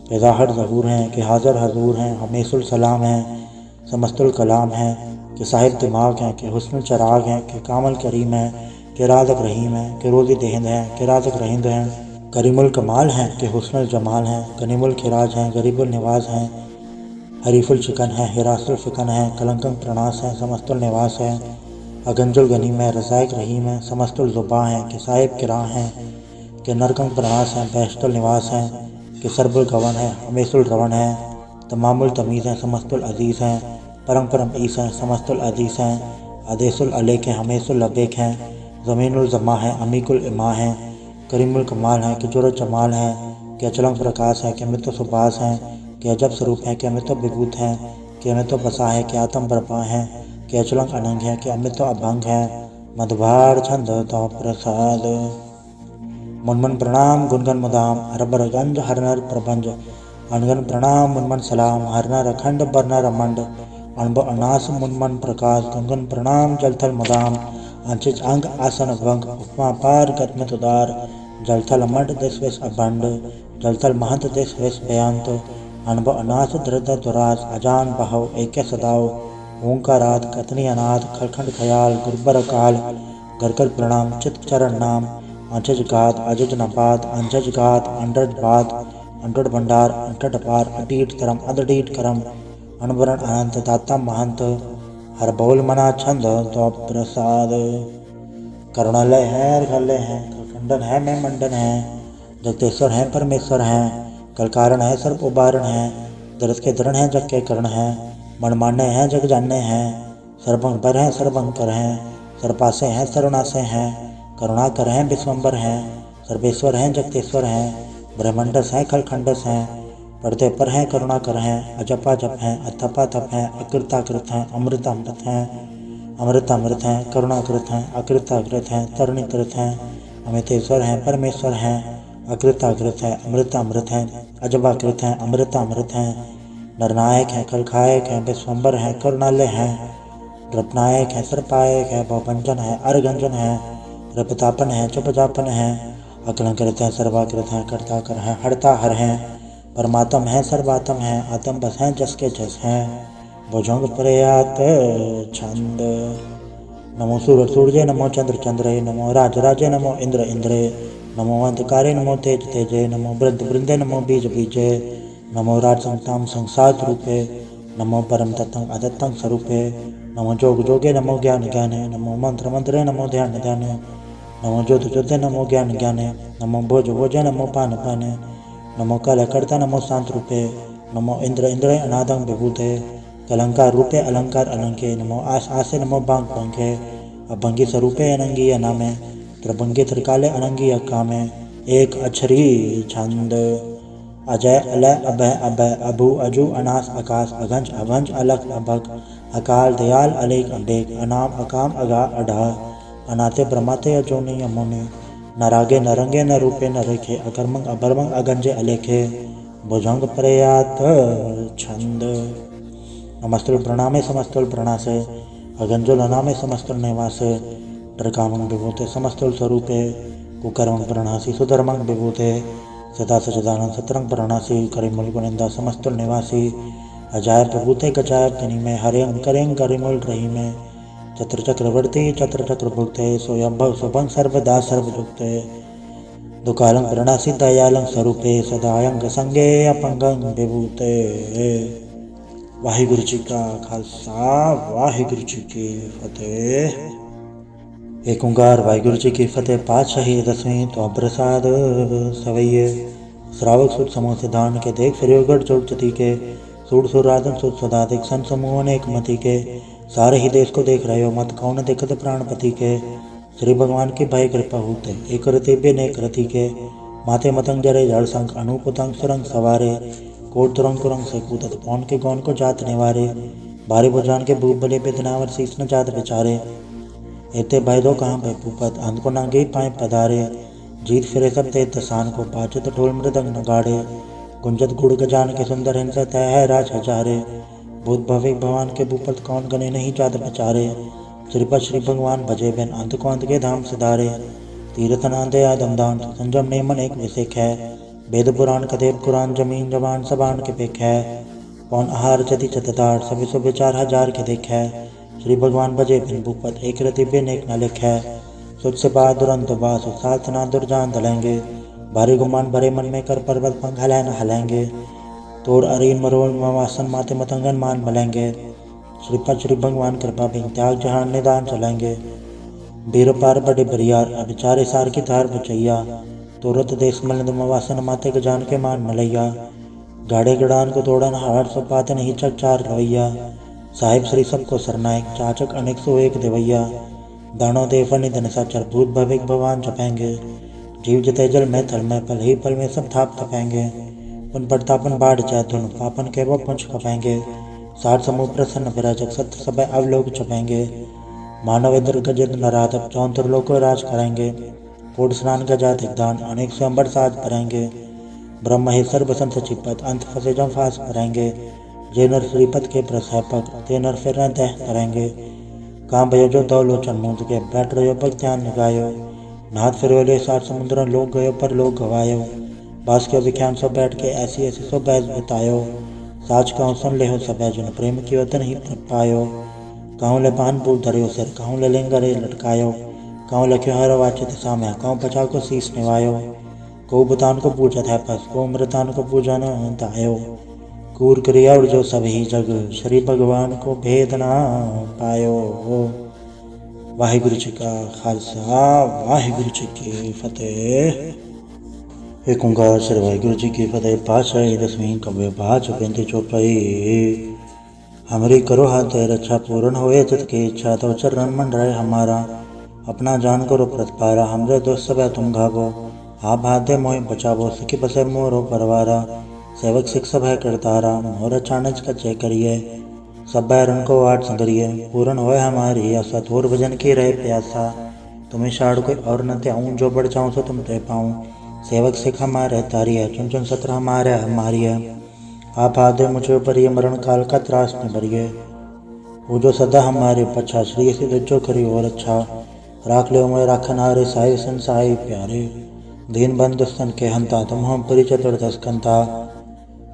के ज़ाहिर ज़हूर हैं कि हाज़र हजूर हैं हमेशुल सलाम हैं समस्तुल कलाम है कि साहिब दिमाग हैं कि हुस्नुल चराग हैं कि कामल करीम है कि राज़क रहीम है कि रोज़ी देहिंद हैं कि राज़क रहींद हैं करीमुल कमाल हैं कि हुस्नुल जमाल हैं गनीमुल खिराज हैं गरीबुल निवाज हैं हरीफुल शिकन है हिरासुल फिकन है कलंकं प्रणास है समस्तुल निवास है अगंजुल गनीम है रज़ाइक रहीम है समस्तुल ज़ुबा है कि साहिब किरा हैं कि नरकंग प्रणास है बहशतुल निवास है कि सरबुल गवन है हमेशुल रवन है तमामुल तमीज़ है समस्तुल अजीज़ हैं परम परम ईस हैं समस्तुल अजीज़ हैं आदेशुल अलेक है हमेशुल अबेक हैं ज़मीनुल ज़मा है अमीकुल इमा है करीमुल कमाल है कि जुर जमाल है कि अचलंग प्रकाश है कि अमित सुबास है कि अजब स्वरूप है कि अमित विभूत है कि अमित बसा है कि आत्म प्रभा है कि अचलंग अनंग है कि अमित अभंग है मधुभार छंद तो प्रसाद। मुनमन प्रणाम गुनगन मुदाम अरबर गंज हरनर प्रबंज अनगन प्रणाम मुनमन सलाम हरनर अखंड बरनर अमंड अनब अनास मुनमन प्रकाश गुनगन प्रणाम जलथल मुदाम अंचिज अंग आसन भंग उपमा पार गतमित उदार जलथल अमंड देश वेश अभंड जलथल महंत देश वेश बेअंत अनब अनास दृढ़ दुरास अजान बहव एक सदाव ओंकारात कतनी अनाथ खलखंड खयाल गुरबर काल गरकर प्रणाम चित चरण नाम अंचज गात अजज नपात अंजज गात अंडड बात अंडड भंडार अंटड पार अडीट करम अदडीट करम अनबरण अनंत दाता महंत हर बौल मना छंद तो प्रसाद। करुणालय है अर्घालय है खंडन है मैं मंडन है जगतेश्वर है परमेश्वर है कलकारण है सर्व उबारण है दरद के दरण है जग के करण है मनमान्य है जग जानने हैं सर्वंग पर हैं सर्वंकर हैं सर्वपासे हैं सर्वनाशे हैं करुणाकर हैं विश्वम्बर हैं सर्वेश्वर हैं जगतेश्वर हैं ब्रह्मंडस हैं खलखंडस हैं पर्दे पर हैं करुणाकर हैं अजपा जप हैं अथपा तप हैं अकृताकृत हैं अमृतामृत हैं अमृतामृत हैं करुणाकृत हैं अकृताकृत हैं तरुणीकृत हैं अमितेश्वर हैं परमेश्वर हैं अकृताकृत हैं अमृतामृत हैं अजबाकृत हैं अमृतामृत हैं नरनायक हैं कलखायक हैं विश्वम्बर हैं करुणालय हैं रपनायक है सर्पायक है भवभंजन है अरगंजन है रपतापन है चुपजापन है अकलंकृत हैं सर्वाकृत हैं कर्ता कर हैं हरता हर हैं परमात्म हैं सर्वात्म हैं आत्म बस हैं जस के जस हैं भुजंग प्रयात छंद। नमो सूर्य नमो चंद्र चंद्रे नमो राजे नमो इंद्र इंद्रे नमो अंधकारे नमो तेज तेजे नमो वृद्ध वृंदे नमो बीज बीजे नमो राज संताम संसार रूपे नमो परम तत्तं अदत्तं स्वरूपे नमो जोग जोगे नमो ज्ञान ज्ञाने नमो मंत्र मंत्रे नमो ध्यान ध्याने नमो ज्योत ज्योते नमो ज्ञान ज्ञाने नमो भोज भोजे नमो पान पाने नमो कलकर्ता नमो शांत रूपे नमो इंद्र इंद्रे अनादं विभूते कलंकार रूपे अलंकार अलंके नमो आस आसे नमो बांग पंखे अभंगी स्वरूपे अनंगी अनामे त्रिभंगी त्रिकाले अनंगी अकामे एक अक्षरी छंद। अजय अलय अभय अभय अभु अजु अनास आकाश अघंज अभंज अलख अभग अकाल दयाल अलेख अबेक अनाम अकाम अगा अढ़ा अनाते ब्रह्माते अजोनी अमोने न रागे न रंगे न रूपे न रेखे अकर्मंग अभर्मंग अगंजे अलेखे भुजंग प्रयात छंद। नमस्तुल प्रणामे समस्तुल प्रणासे अगंजुल अनामे समस्तुल निवासे त्रकामंग विभूते समस्तुल स्वरूपे कुकर्मंग प्रणासी सुधर्मंग विभूते सदा सचिदानंद सतरंग प्रणासी करिमुल गुनिंदा समस्तुल निवासी अजाय प्रभूते गजाय तनि में हरेंग करेंग करिमुल रही में चत्र चक्रवर्ती चत्र चक्र भुक्ते सोयंभव सुभंग सर्वदा सर्वयुक्ते दुकालं प्रणासी दयालं स्वरूपे सदायंग संगे अपंगं विभूते। वाहिगुरु जी का खालसा वाहिगुरु जी की फतेह। एक ओंकार वाहिगुरु जी की फतेह। पातशाही दसवीं तो प्रसाद सवैये श्रावक सुत समूह सिद्धांत के देख फिर जोग जति के सूर सुराधन सुत सदाधिक संत समूह ने एक मति के सारे ही देश को देख रहे हो मत कौन देखत प्राणपति के श्री भगवान की भय कृपा होते एक रति बेनेक रति के माते मतंग जरे जड़ संख अनुपुतंग सुरंग सवारे कोट तुरंग कुरंग से कूदत पौन के गौन को जात निवारे भारी भुजान के भूप भले बेदनावर शीस न जात बेचारे एते भय दो कहाँ भय पूपत अंध को नांगे पाए पधारे जीत फिरे सब ते दसान को पाचत ढोल मृदंग नगाड़े गुंजत गुड़ गजान के सुंदर हिंसा तय है राज हजारे भूत भविक भगवान के भूपत कौन गने नहीं जात बेचारे श्रीपद श्री भगवान भजे बिन अंत को अंत के धाम सिधारे तीर्थ नांदे आदम दान संजम नेमन एक विषेक है वेद पुराण कदेव कुरान जमीन जवान सबान के पेख है कौन आहार चति चतदार सभी सो विचार हजार के देख है श्री भगवान भजे बिन भूपत एक रति बिन एक न लिख है सुध से बाद दुरंत बास साथ ना दुर्जान दलेंगे भारी गुमान भरे मन में कर पर्वत पंख हलाए न हलेंगे तोड़ अरीन मरोड़ मवासन माते मतंगन मान मलेंगे श्रीपद श्री भगवान कृपा बिन त्याग जहान निदान चलेंगे बीर पार बड़े बरियार अभिचारे सार की धार बचैया तुरत देश मलिंद मवासन माते गजान के मान मलैया गाड़े गड़ान को तोड़न हार सो पाते नहीं चक चार रवैया साहिब श्री सबको सरनायक चाचक अनेक सो एक देवैया दानो देव निधन साचर भूत भविक भगवान जपेंगे जीव जते जल में थल में पल ही पल में सब थाप थपेंगे उन पड़तापन बाढ़ जाए धुन पापन के वो पुंछ खपेंगे साठ समूह प्रसन्न विराजक सत्य सब अवलोक छपेंगे मानव इधर गजेंद्र नराधप चौंतर लोग राज करेंगे कोट स्नान गजा दिग्दान अनेक स्वयंवर साज भरेंगे ब्रह्म ही सर्वसंत चिपत अंत फंसे जम फास भरेंगे जे नर श्रीपद के प्रसापक ते नर फिर न दह करेंगे काम भयो जो दो लोचन मूंद के बैठ रहो भग ध्यान लगायो नाथ फिर ले साठ समुद्र लोग गयो पर लोग गवायो बास के विख्यान सब बैठ के ऐसी ऐसी सब बैज बतायो साच कहूँ सुन ले हो सब जन प्रेम की वतन ही पायो कहूँ ले पान बूल धरियो सिर कहूँ ले लिंगरे लटकायो कहूँ लख्यो हर वाचित साम्या कहूँ बचाव को शीस निवायो को बुतान को पूजत है पस को मृतान को पूजन दायो कूर क्रिया और जो सभी जग श्री भगवान को भेद ना पायो। वाहिगुरु जी का खालसा वाहिगुरु जी की फतेह। एक ओंकार श्री वाहिगुरु जी की फतेह। पातशाही दसवीं कव्य भाज 35 चौपाई। हमारी करो हाथ रक्षा पूर्ण होए चित की इच्छा तो चरण मन रहे हमारा अपना जान करो प्रतिपारा हमरे दोस्त सब तुम घावो आप हाथ मोह बचावो सखी बसे मोरो परवारा सेवक सिख सब है करतारा मोर चाणज का जय करिए सब बैरन को वाट संगरिए पूर्ण होए हमारी आशा थोर भजन की रहे प्यासा तुम्हें शाड़ कोई और न त्याऊं जो बढ़ जाऊं सो तुम रह पाऊं सेवक सिख हमारे तारी है चुन चुन सत्र हमारे हमारी है आप आदे मुझे ऊपर ये मरण काल का त्रास न भरिए वो जो सदा हमारे पछा श्री से जो करी और अच्छा राख ले मैं राखन हारे साई संसाई प्यारे दीन बंधु स्तन के हंता, तुम हम पुरी चतुर्दश कंता।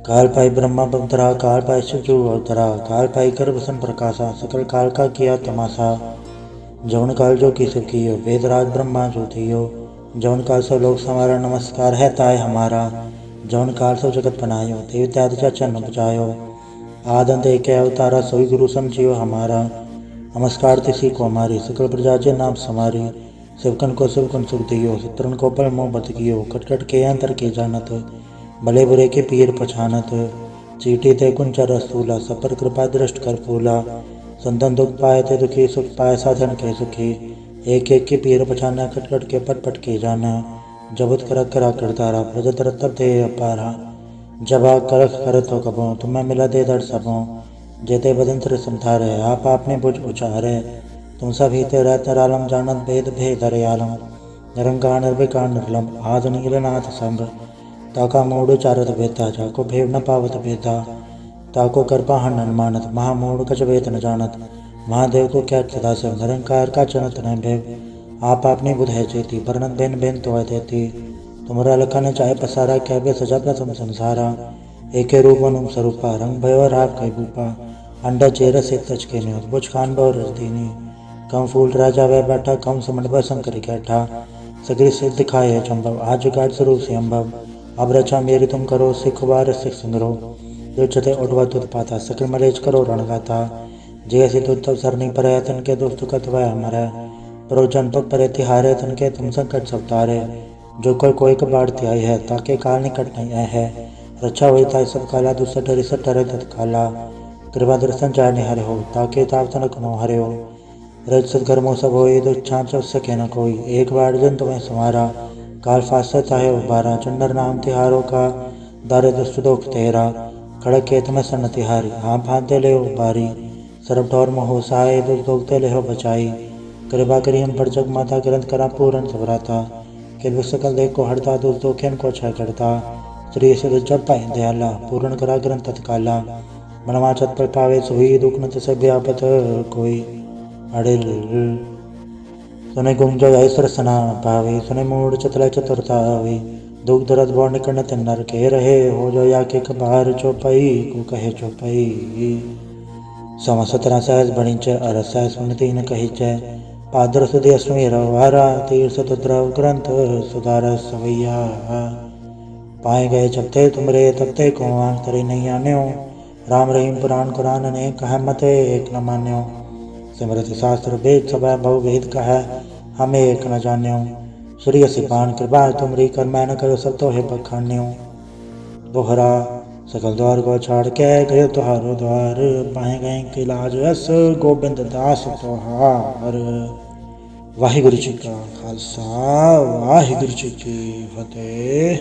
काल पाई ब्रह्मा बवतरा, काल पाई शिवजू अवतरा, काल पाई कर बसन प्रकाशा, सकल काल का किया तमाशा। जौन काल जो की कियो, वेदराज ब्रह्मा जो थियो, जौन काल सब लोग समारा, नमस्कार है ताय हमारा। जौन काल सब जगत बनायो, देवता आदि चरण बजायो, आदंत एक अवतारा, सोई गुरु समझियो हमारा। नमस्कार तिसी को हमारी, सकल प्रजा जे नाम समारी। शिवकन को शिवकन सुख दियो, शत्रुन को पर मोह बत कियो, कटकट के अंतर के जानत, भले बुरे के पीर पछानत। चीटी ते कुंचर रसूला, सब पर कृपा दृष्ट कर फूला। संतन दुख पाए ते दुखी, सुख पाए साधन के सुखी। एक एक के पीर पछाना, कटकट के पट पट के जाना। जबत कर करा करतारा, प्रजत रतब दे अपारा। जब आ कर कर तो कबो, तुम्हें मिला दे दर सबों। जेते बदन त्र समथारे, आप आपने बुझ उचारे। तुम सब ही ते रहते रालम, जानत भेद भेद हरियालम। निरंकार निर्विकार निर्लम, आद नीलनाथ संग। ताका मूड चारत बेता, जाको भेव न पावत बेता। ताको कृपा हनन मानत, महामूढ़ कछ वेत न जानत। महादेव को क्या सदा से, निरंकार का चनत न भेव। आप आपने बुध है चेती, वर्णत बेन बेन तो देती। तुमरा लखन चाहे पसारा, क्या बे सजा प्रथम संसारा। एके रूप अनुम स्वरूपा, रंग भयो राव कई भूपा। अंडा चेर से तच के न्योत, बुझ खान बहु रस दीनी। कम फूल राजा वह बैठा, कम समझ ब शंकर कैठा। सगरी सिद्ध दिखाए चंबव, आज गाड़ स्वरूप से अम्बव। अब रचा मेरी तुम करो, सिख बार सिख संग्रो। जो चते उठवा तुत पाता, सकल मलेज करो रण गाता। जैसे तुझ तब सरनी पर है, तन के दुष्ट कत वह हमारे। परो जनपद पर तिहारे, तन के तुम संकट सब तारे। जो कोई कबाड़ त्याई है, ताके काल निकट नहीं आए है। रक्षा हुई ताई सब काला, दुसठ रिसठ हरे तत्काला। कृपा दर्शन चाहे हरे हो, ताके ताप तनक नो हरे हो। रज सदगर्मो सब होई, दुच्छाप सब सके न कोई। एक बार जन तुम्हें समारा, काल फास चाहे उबारा। चंडर नाम तिहारों का, दारे दुष्ट दोख तेरा। खड़क खेत में सन तिहारी, आप हाथ दे ले उबारी। सरब ठौर मोह सहाय, दुख दोख दे ले हो बचाई। कृपा करी हम पर जग माता, ग्रंथ करा पूरन सबराता। किल सकल देख को हड़ता, दुख दोखेन को छय करता। श्री सिद्ध जब पाए दयाला, पूर्ण करा ग्रंथ तत्काला। मनवाचत पर पावे सोई, दुख न तिसे व्यापत कोई। अड़िल सुने गुंज ऐसर सना पावे, सुने मूड चतुर चतुरता आवे। दुख दर्द बोर निकट तिन नर के रहे, हो जो या के कबार चौपाई को कहे चौपाई। सम 17 सहज बणिच, अर सहज सुनती न कही च। पादर सुधि अश्वमी रवारा, तीर्थ द्रव ग्रंथ सुधार सवैया। पाए गए जब ते तुमरे, तब ते को आंख तरे नहीं आन्यो। राम रहीम पुराण कुरान ने कह मते एक न मान्यो। सिमरति शास्त्र वेद सब बहु वेद कह, हमें एक न जान्यो। श्री असिपान कृपा तुमरी, कर मैं न करो सब तो है बखान्यो। दोहरा सकल द्वार को छाड़ के, गए तुहारो द्वार। पाए गए के लाज अस, गोबिंद दास तोहार। वाहिगुरु जी का खालसा, वाहिगुरु जी की फतेह।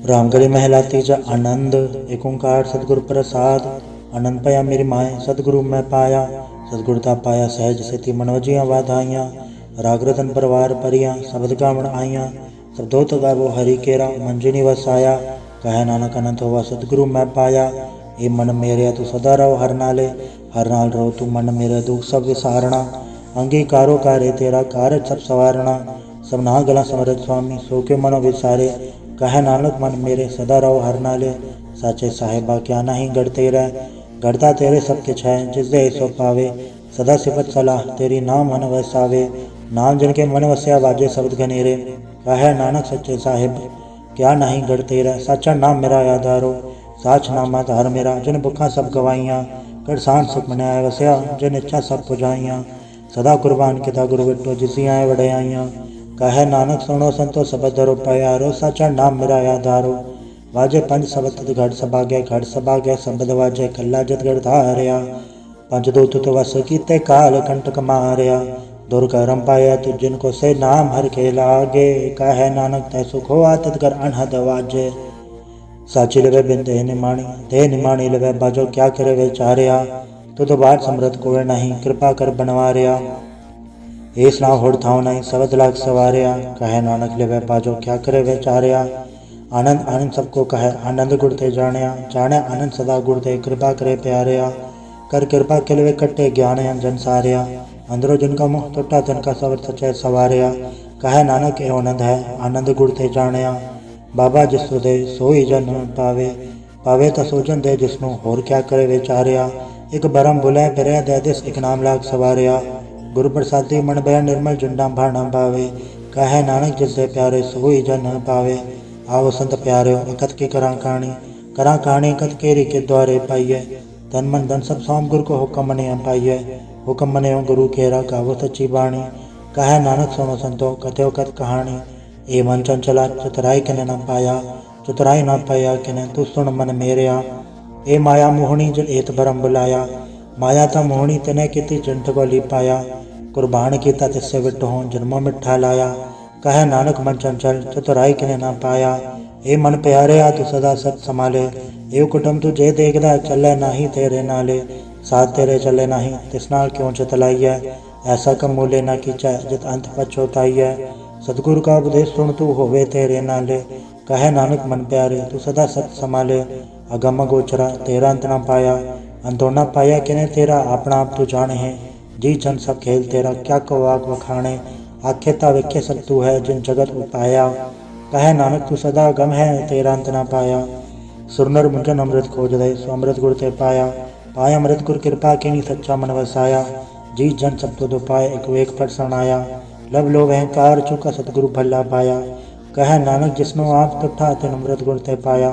रामगढ़ी महला तीजा आनंद। एक ओंकार सतगुरु प्रसाद, आनंद पाया मेरी माए, सतगुरु मैं पाया। सतगुरुता पाया सहज सेती, मनवजियाँ वाधाइयाँ। राग रतन परवार परियाँ, शब्द गावण आइयाँ। शब्दों तो गावो हरि केरा, मंजिनी वसाया। कहे नानक अनंत होवा, सतगुरु मैं पाया। ए मन मेरे तू सदा रहो हर नाले, हर नाल रहो तू मन मेरे, दुख सब विसारणा। अंगीकारो कार्य तेरा, कार्य सब सवारणा। सब नाह गला समरथ स्वामी, सो के मनो विसारे। कहे नानक मन मेरे, सदा रहो हर नाले। साचे साहेबा क्या नहीं गढ़ते रह, गढ़ता तेरे सबके छय, जिस दे सो पावे। सदा सिफत सलाह तेरी, नाम मन वसावे। नाम जिनके मन वस्या, वाजे शब्द घनेरे। कहे नानक सच्चे साहिब क्या नहीं गढ़ते रह, साचा नाम मेरा आधारो। साच नाम आधार मेरा, जिन भुखा सब गवाइयाँ। कर सांझ सुख मनाया वस्या, जिन इच्छा सब पुजाइयाँ। सदा कुर्बान किता गुरु विटो, जिसियाँ वड़याइयाँ। कहे नानक सुनो संतो सबद धरो प्यारो, साचा नाम मेरा आधारो। वाजे पंज सबद घट सभागे, घट सभागे सबद वाजे, कल्ला जत गढ़ धारया। पंज दूत तो वस कीते, काल कंटक मारया। दुर्गरम पाया तु जिनको से, नाम हर के लागे। कहे नानक तै सुख होआ, तित कर अनहद वाजे। साची लवे बिन देह निमाणी, देह निमाणी लवे बाजो, क्या करे विचारया। तुद बाट समृत कोय नहीं, कृपा कर बनवारया। एस नाम होड़ थाव नहीं, सबद लाख सवारया। कहे नानक लेवे बाजो, क्या करे विचारया। आनंद आनंद सबको कहे, आनंद गुड़ते जाणया। जाने आनंद सदा गुड़ते, कृपा करे प्यारया। कर कृपा किलवे कट्टे, ज्ञान अंजन सारया। अंदरो जिनका मुख टुटा, तिनका सबर सचे सवारया। कहे नानक एहो आनंद है आनंद गुर ते जानिया। बाबा जिसु दे सोई जन पावे, पावे तो सोजन दे जिसनों होर क्या करे विचारिया। एक बरम बुलै फिरै दे दिस एक नाम लाग सवारिया। गुरु प्रसादी मन बह निर्मल जुंडा भाणा पावे। कहे नानक जिससे प्यारे सोई जन पावे। आओ संत प्यारे अकत की करा कहानी अकत केरी के द्वारे पाइए। तन मन धन सब सौंप गुरु को हुक्म मने पाइए। हुक्म मने गुरु केरा गावो सच्ची बाणी। कहे नानक सुनो संतो कथो कथ कहानी। ए मन चंचला चतुराई किने न पाया, चतुराई न पाया किने तू सुन मन मेरिया। ए माया मोहनी जिन एत भरम बुलाया। माया ता मोहनी तिने किति जंत को ली पाया। कुर्बान किता तिससे विट हो जन्मों मिठा लाया। कहे नानक मन चंचल चतुराई किने न पाया। ए मन प्यारे आ तू सदा सत संभाले। ए कुटुम तू जे देखदा चले नाही तेरे नाले। साथ तेरे चले नाही तिस नाल क्यों चतलाइया। ऐसा कम मूले न कीचा जित अंत पछोताइया। सतगुरु का उपदेश सुन तू होवे तेरे नाले। कहे नानक मन प्यारे तू सदा सत संभाले। अगम गोचरा तेरा अंत न पाया। अंतो न पाया किने तेरा अपना आप तू जाने है। जी जन सब खेल तेरा क्या को वाक वखाणे। आखे ता वेखे सब तू है जिन जगत उपाया। कहे नानक तू सदा गम है तेरा अंत न पाया। सुरनर मुंजन अमृत खोज दे सो अमृत गुर ते पाया। पाया अमृत गुर कृपा कीनी सच्चा मन वसाया। जी जन सब तो दो पाए एक वेक पर सनाया। लब लोभ अहंकार चुका सतगुरु भला पाया। कहे नानक जिसनो आप तुठा तिन अमृत गुर ते पाया।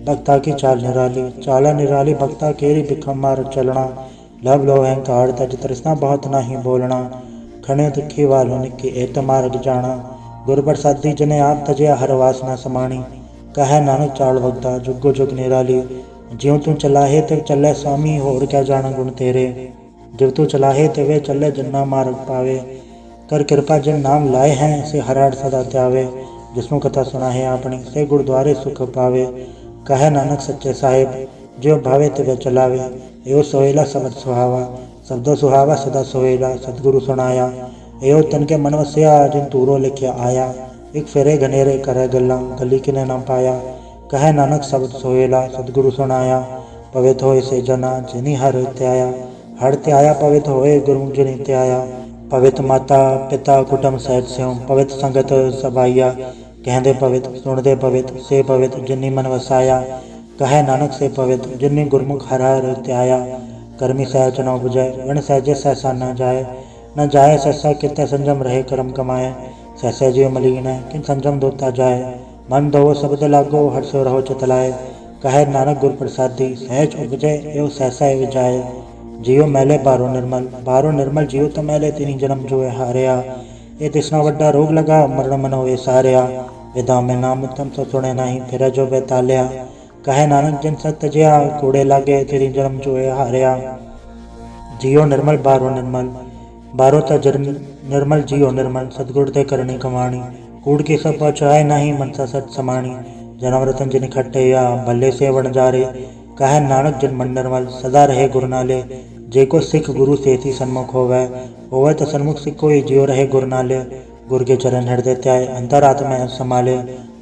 भक्ता की चाल निराली चाला निराली भक्ता केरी बिखम मार चलना। लब लोभ अहंकार तज तृष्णा बहुत नहीं बोलना। खणे तिखी वालो निकी एत मार्ग जाना। गुरु प्रसादी जने आप तजया हर वासना समाणी। कहे नानक चाल भगता जुगो जुग निराली। ज्यों तू चलाहे ते चले स्वामी होर क्या जाना गुण तेरे। जिव तू चलाहे ते वे चले जन्ना मार्ग पावे। कर कृपा जिन नाम लाए हैं से हराड़ सदा त्यावे। जिसनु कथा सुना है आपनी से गुरुद्वारे सुख पावे। कहे नानक सच्चे साहिब जो भावे तिवे चलावे। एओ सोहेला सबद सुहावा शब्दो सुहावा सदा सोहेला। सतगुरु सुनाया एओ तन के मन वसिया जिन तूरो लिखिया आया। एक फेरे घनेरे करे गल्ला गली किने न पाया। कहे नानक शब्द सोहेला सतगुरु सुनाया। पवित्र होए से जना जिनी हर त्याया। हर त्याया पवित्र होए गुरमुख जिनी त्याया। पवित्र माता पिता कुटुंब सहित स्यों पवित्र संगत सबाइया। कहते पवित्र सुनते पवित्र से पवित्र जिनी मन वसाया। कहे नानक से पवित्र जिनी गुरमुख हर हर त्याया। कर्मी सहज न बुझे वण सहजे सहसा न जाए सहसा कितने संजम रहे कर्म कमाए। सहसा जीव मलिन है किन संजम धोता जाए। मन दो शब्द लागो हर्षो रहो चतलाए। कहे नानक गुर प्रसादी सहज उपजे एवं सहसा एवं जाए। जियो मैले बारो निर्मल जियो तो मैले तिनी जन्म जोए हारिया। ये तिसना वड्डा रोग लगा मरण मन होए सारिया। वेदा में नाम उत्तम तो सुने नहीं फिर जो बेतालिया। कहे नानक जिन सत्य जया कूड़े लागे तेरी जन्म जोए हारिया। जियो निर्मल बारो तो निर्मल जियो निर्मल सतगुर ते करनी कमाणी। कूड़ की सब पहुँचाए नहीं मनसा सत समाणी। जन्म रतन जिन खट्टे या भले से वण जारे। कहे नानक जिन मन निर्मल सदा रहे गुरु नाले। जे को सिख गुरु से थी सन्मुख होवे तो सन्मुख सिख कोई जियो रहे गुरु नाले। गुरु के चरण हृदय त्याय अंतरात्मा संभाले।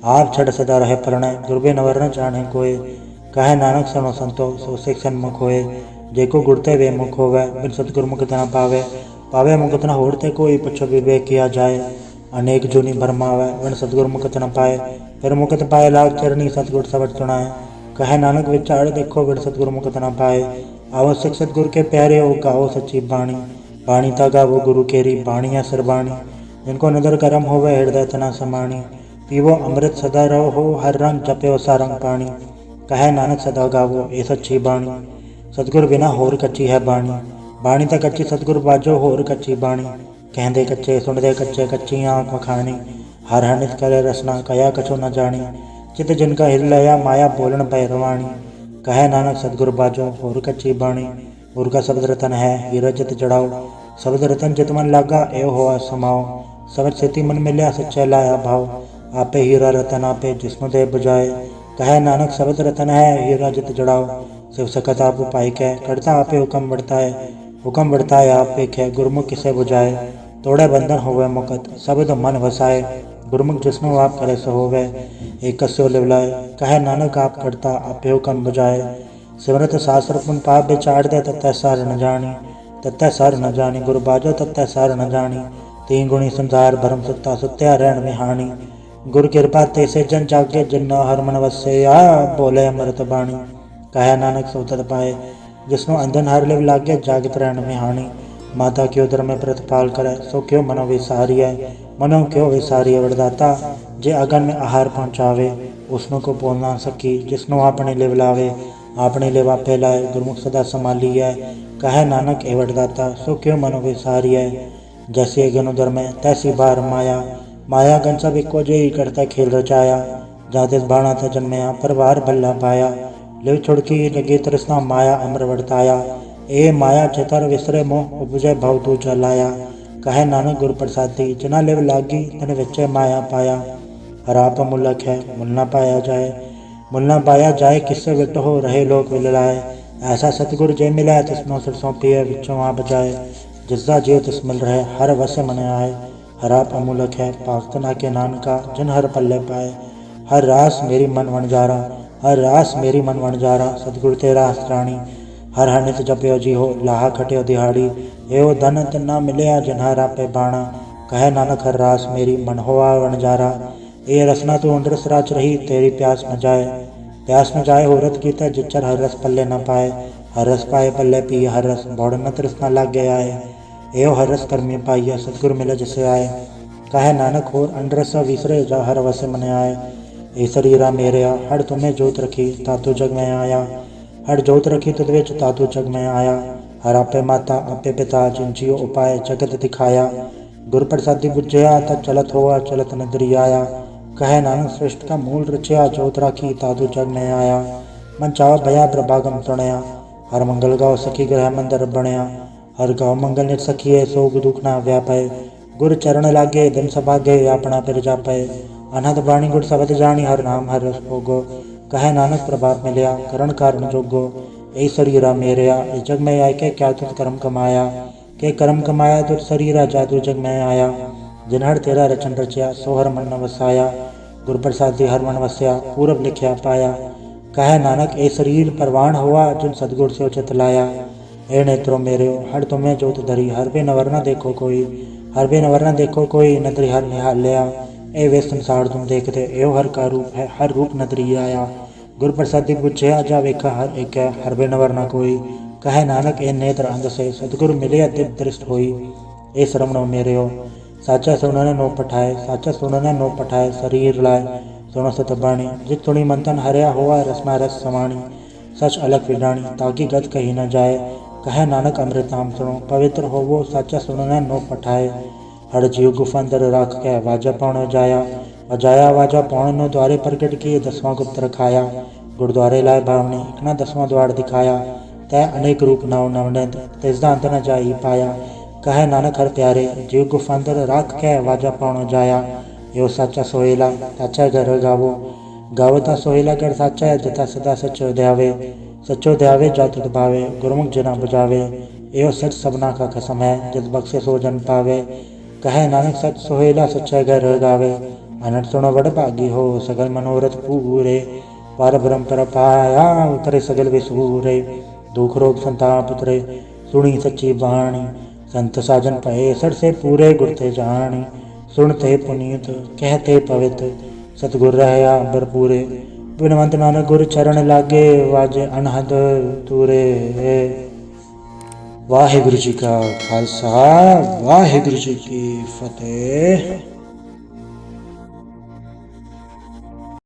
आप छड़ सदा रहे प्रणय गुरबे नवर न जाने कोय। कहे नानक सुनो संतो सो सिख सन्मुख होए। जे को गुरते वे मुख होवे बिन सतगुरु मुक्त न पावे मुक्त न होड़ते कोई पछो विवेक किया जाए। अनेक जूनी भरमावे वन सतगुरु मुक्त न पाए। फिर मुक्त पाए लाग चरनी सतगुर सबट सुनाए। कहे नानक विचार देखो बिन सतगुरु मुक्त न पाए। आवश्यक सतगुरु के प्यारे हो गाओ सच्ची बाणी। बाणी ता गावो गुरु केरी बाणी या सरबाणी। जिनको नदर करम होवे हृदय तना समाणी। पीवो अमृत सदा रहो हो हर रंग जपे सारंग पाणी। कहे नानक सदा गावो ये सच्ची बाणी। सतगुर बिना होर कच्ची है बाणी। बाणी ता कच्ची सतगुर बाजो होर कच्ची बाणी। कहते कच्चे सुनते कच्चे कच्ची आँख मखानी। हर हनित करे रसना कया कछो न जानी। चित जिनका हिरलया माया बोलन पैरवाणी। कहे नानक सतगुर बाजो होर कच्ची बाणी। गुर का शब्द रतन है हीरा जित जड़ाओ। शब्द रतन जित मन लागा ए होआ समाओ। शब्द सेती मन मिलया सच्चा लाया भाव। आपे हीरा रतन आपे जिसनु दे बुझाए। कहे नानक शब्द रतन है हीरा जित जड़ाओ। शिव सकत आप उपाय कह करता आपे हुक्म बढ़ता है आप पेखे गुरमुख किसे बुझाए। तोड़े बंधन होवे मुकत शब्द मन वसाए। गुरमुख जिसनु आप करे सो होवे एक कस्यो लिवलाए। कहे नानक आप करता आपे हुक्म बुझाए। सिमरत शास्त्र पुन पाप विचार दे तत्ते सार न जानी। गुरु बाजो तत्ते सार न जानी। तीन गुणी संसार भरम सत्ता सुत्या रहन विहानी। गुर कृपा ते से जन जागे जिन्ना हर मन वस्या बोले अमृत बाणी। कहे नानक सो तत पाए जिसनो अंधन हर लिव लागे जागत रहन विहानी। माता क्यों दर में प्रतिपाल करे सो क्यों मनो विसारी है। मनो क्यों विसारी है वरदाता जे अगन में आहार पहुँचावे। उसनो को बोल ना सकी जिसनो अपने लिव लावे। अपने लिव आपे लाए गुरमुख सदा संभाली है। कहे नानक ए वरदाता सो क्यों मनो विसारी है। जैसे अगन उदर में तैसी बार माया। माया गन सब इको जे करता खेल रचाया। जाते बाणा था जन्मया पर बार बल्ला पाया। लिव छुड़की लगे तृष्णा माया अमर वर्ताया। ए माया चितर विसरे मोह उपजय भव तू चलाया। कहे नानक गुर प्रसादी जिना लिव लागी तन विचे माया पाया। हराप मुलक है मुल न पाया जाए। मुल न पाया जाए किससे विट हो रहे लोग विललाए। ऐसा सतगुर जे मिला तिसनो सिर सौंपिए विचों आप जाए। जिसदा जीव तिस मिल रहे हर वस मन आए। हराप अमूलक है पाक्त ना के नानका जिन हर पल्ले पाए। हर रास मेरी मन वणजारा हर रास मेरी मन वणजारा सतगुर तेरा हसराणी। हर हर नित जपयो जी हो लाहा खटियो दिहाड़ी। एवं धन तिना मिलया जिन्हा रापे बाणा। कहे नानक हर रास मेरी मन होआ वणजारा। ए रसना तू अंडरस राच रही तेरी प्यास न जाए। प्यास न जाए हो रत कीता जिचर हर रस पल्ले न पाए। हर रस पाए पल्ले पिए हर रस बौड़ न तृष्णा लागे आए। एवं हर रस कर्मी पाइया सतगुर मिले जिसे आए। कहे नानक होर अंडरस विसरे जा हर वसे मन आए। ए शरीरा मेरेया हर तुम्हें जोत रखी तातु जग में आया। हर जोत रखी तुद विच तातु जग में आया। हर आपे माता आपे पिता जिन जियो उपाय जगत दिखाया। गुर प्रसादी बुझया तब चलत हुआ चलत नदरी आया। कहे नानक सृष्ट का मूल रचया जोत राखी तातु जग में आया। मन चाव भया प्रभागम सुनया हर मंगल गाँव सखी ग्रह मंदिर बनया। हर गाँव मंगल नित सखिए सोग दुख ना व्यापय। गुर चरण लागे दिन सभागे अपना फिर जापय। अनहद बाणी गुर शब्द जानी हर नाम हर रस भोगो। कहे नानक प्रभात मिलया करण कारण जोगो। ए शरीरा मेरेया इस जग में आय के क्या तुझ कर्म कमाया। के कर्म कमाया तुझ शरीरा जादू जग में आया। जिन हर तेरा रचन रचया सो हर मन न वसाया। गुर प्रसादी हर मन वसया पूरब लिखया पाया। कहे नानक ए शरीर परवान हुआ जिन सतगुर से उचित लाया। ए नेत्रो मेरे हर तुम्हें जोत धरी हर बे नवर न देखो कोई। हर बे नवर न देखो कोई नदरी हर निहाल लिया। ए वे संसार तुम देखते एव हर का रूप है हर रूप नदरी आया। गुर प्रसादी बुझया जा वेखा हर एक है हर बे नवर न कोई। कहे नानक ए नेत्र अंध से सतगुर मिले दिव्य दृष्ट होई। ए श्रवणो मेरे हो साचा सुनने नो पठाए साचा सुनने नो पठाए शरीर लाए। सुनो सत बाणी जित सुनी मंथन हरया हुआ रसना रस समाणी। सच अलग विडाणी ताकि गत कही न जाए। कहे नानक अमृत नाम सुनो पवित्र होवो साचा सुनने नो पठाए। हर जीव गुफा अंदर राख के वाजा पौण जाया। अजाया वाजा पौण नो द्वारे प्रगट किए 10वां गुप्त रखाया। गुरुद्वारे लाए भावने इकना 10वां द्वार दिखाया। तय अनेक रूप नव नवनित तिसदा अंत न जाई पाया। कहे नानक हर प्यारे जीव गुफा अंदर राख के वाजा पौण जाया। यो साचा सोहेला साचा घर गावो गावता सोहेला कर साचा जता सदा सचो ध्यावे। सचो ध्यावे जातुत भावे गुरमुख जना बुझावे। एव सच सबना का खसम है जिस बख्शे सो जन पावे। कहे नानक सच सोहेला सच्चा घर गावे। अनट सुनो बड़ भागी हो सगल मनोरथ पूरे। पर ब्रह्म पर पाया उतरे सगल विसूरे। दुख रोग संताप उतरे सुनी सच्ची बाणी। संत साजन पए सर से पूरे गुरते जानी। सुनते पुनीत कहते पवित्र सतगुर रहया भरपूरे। बिनवंत नानक गुर चरण लागे वाजे अनहद तूरे। वाहिगुरु जी का खालसा वाहिगुरु जी की फतेह।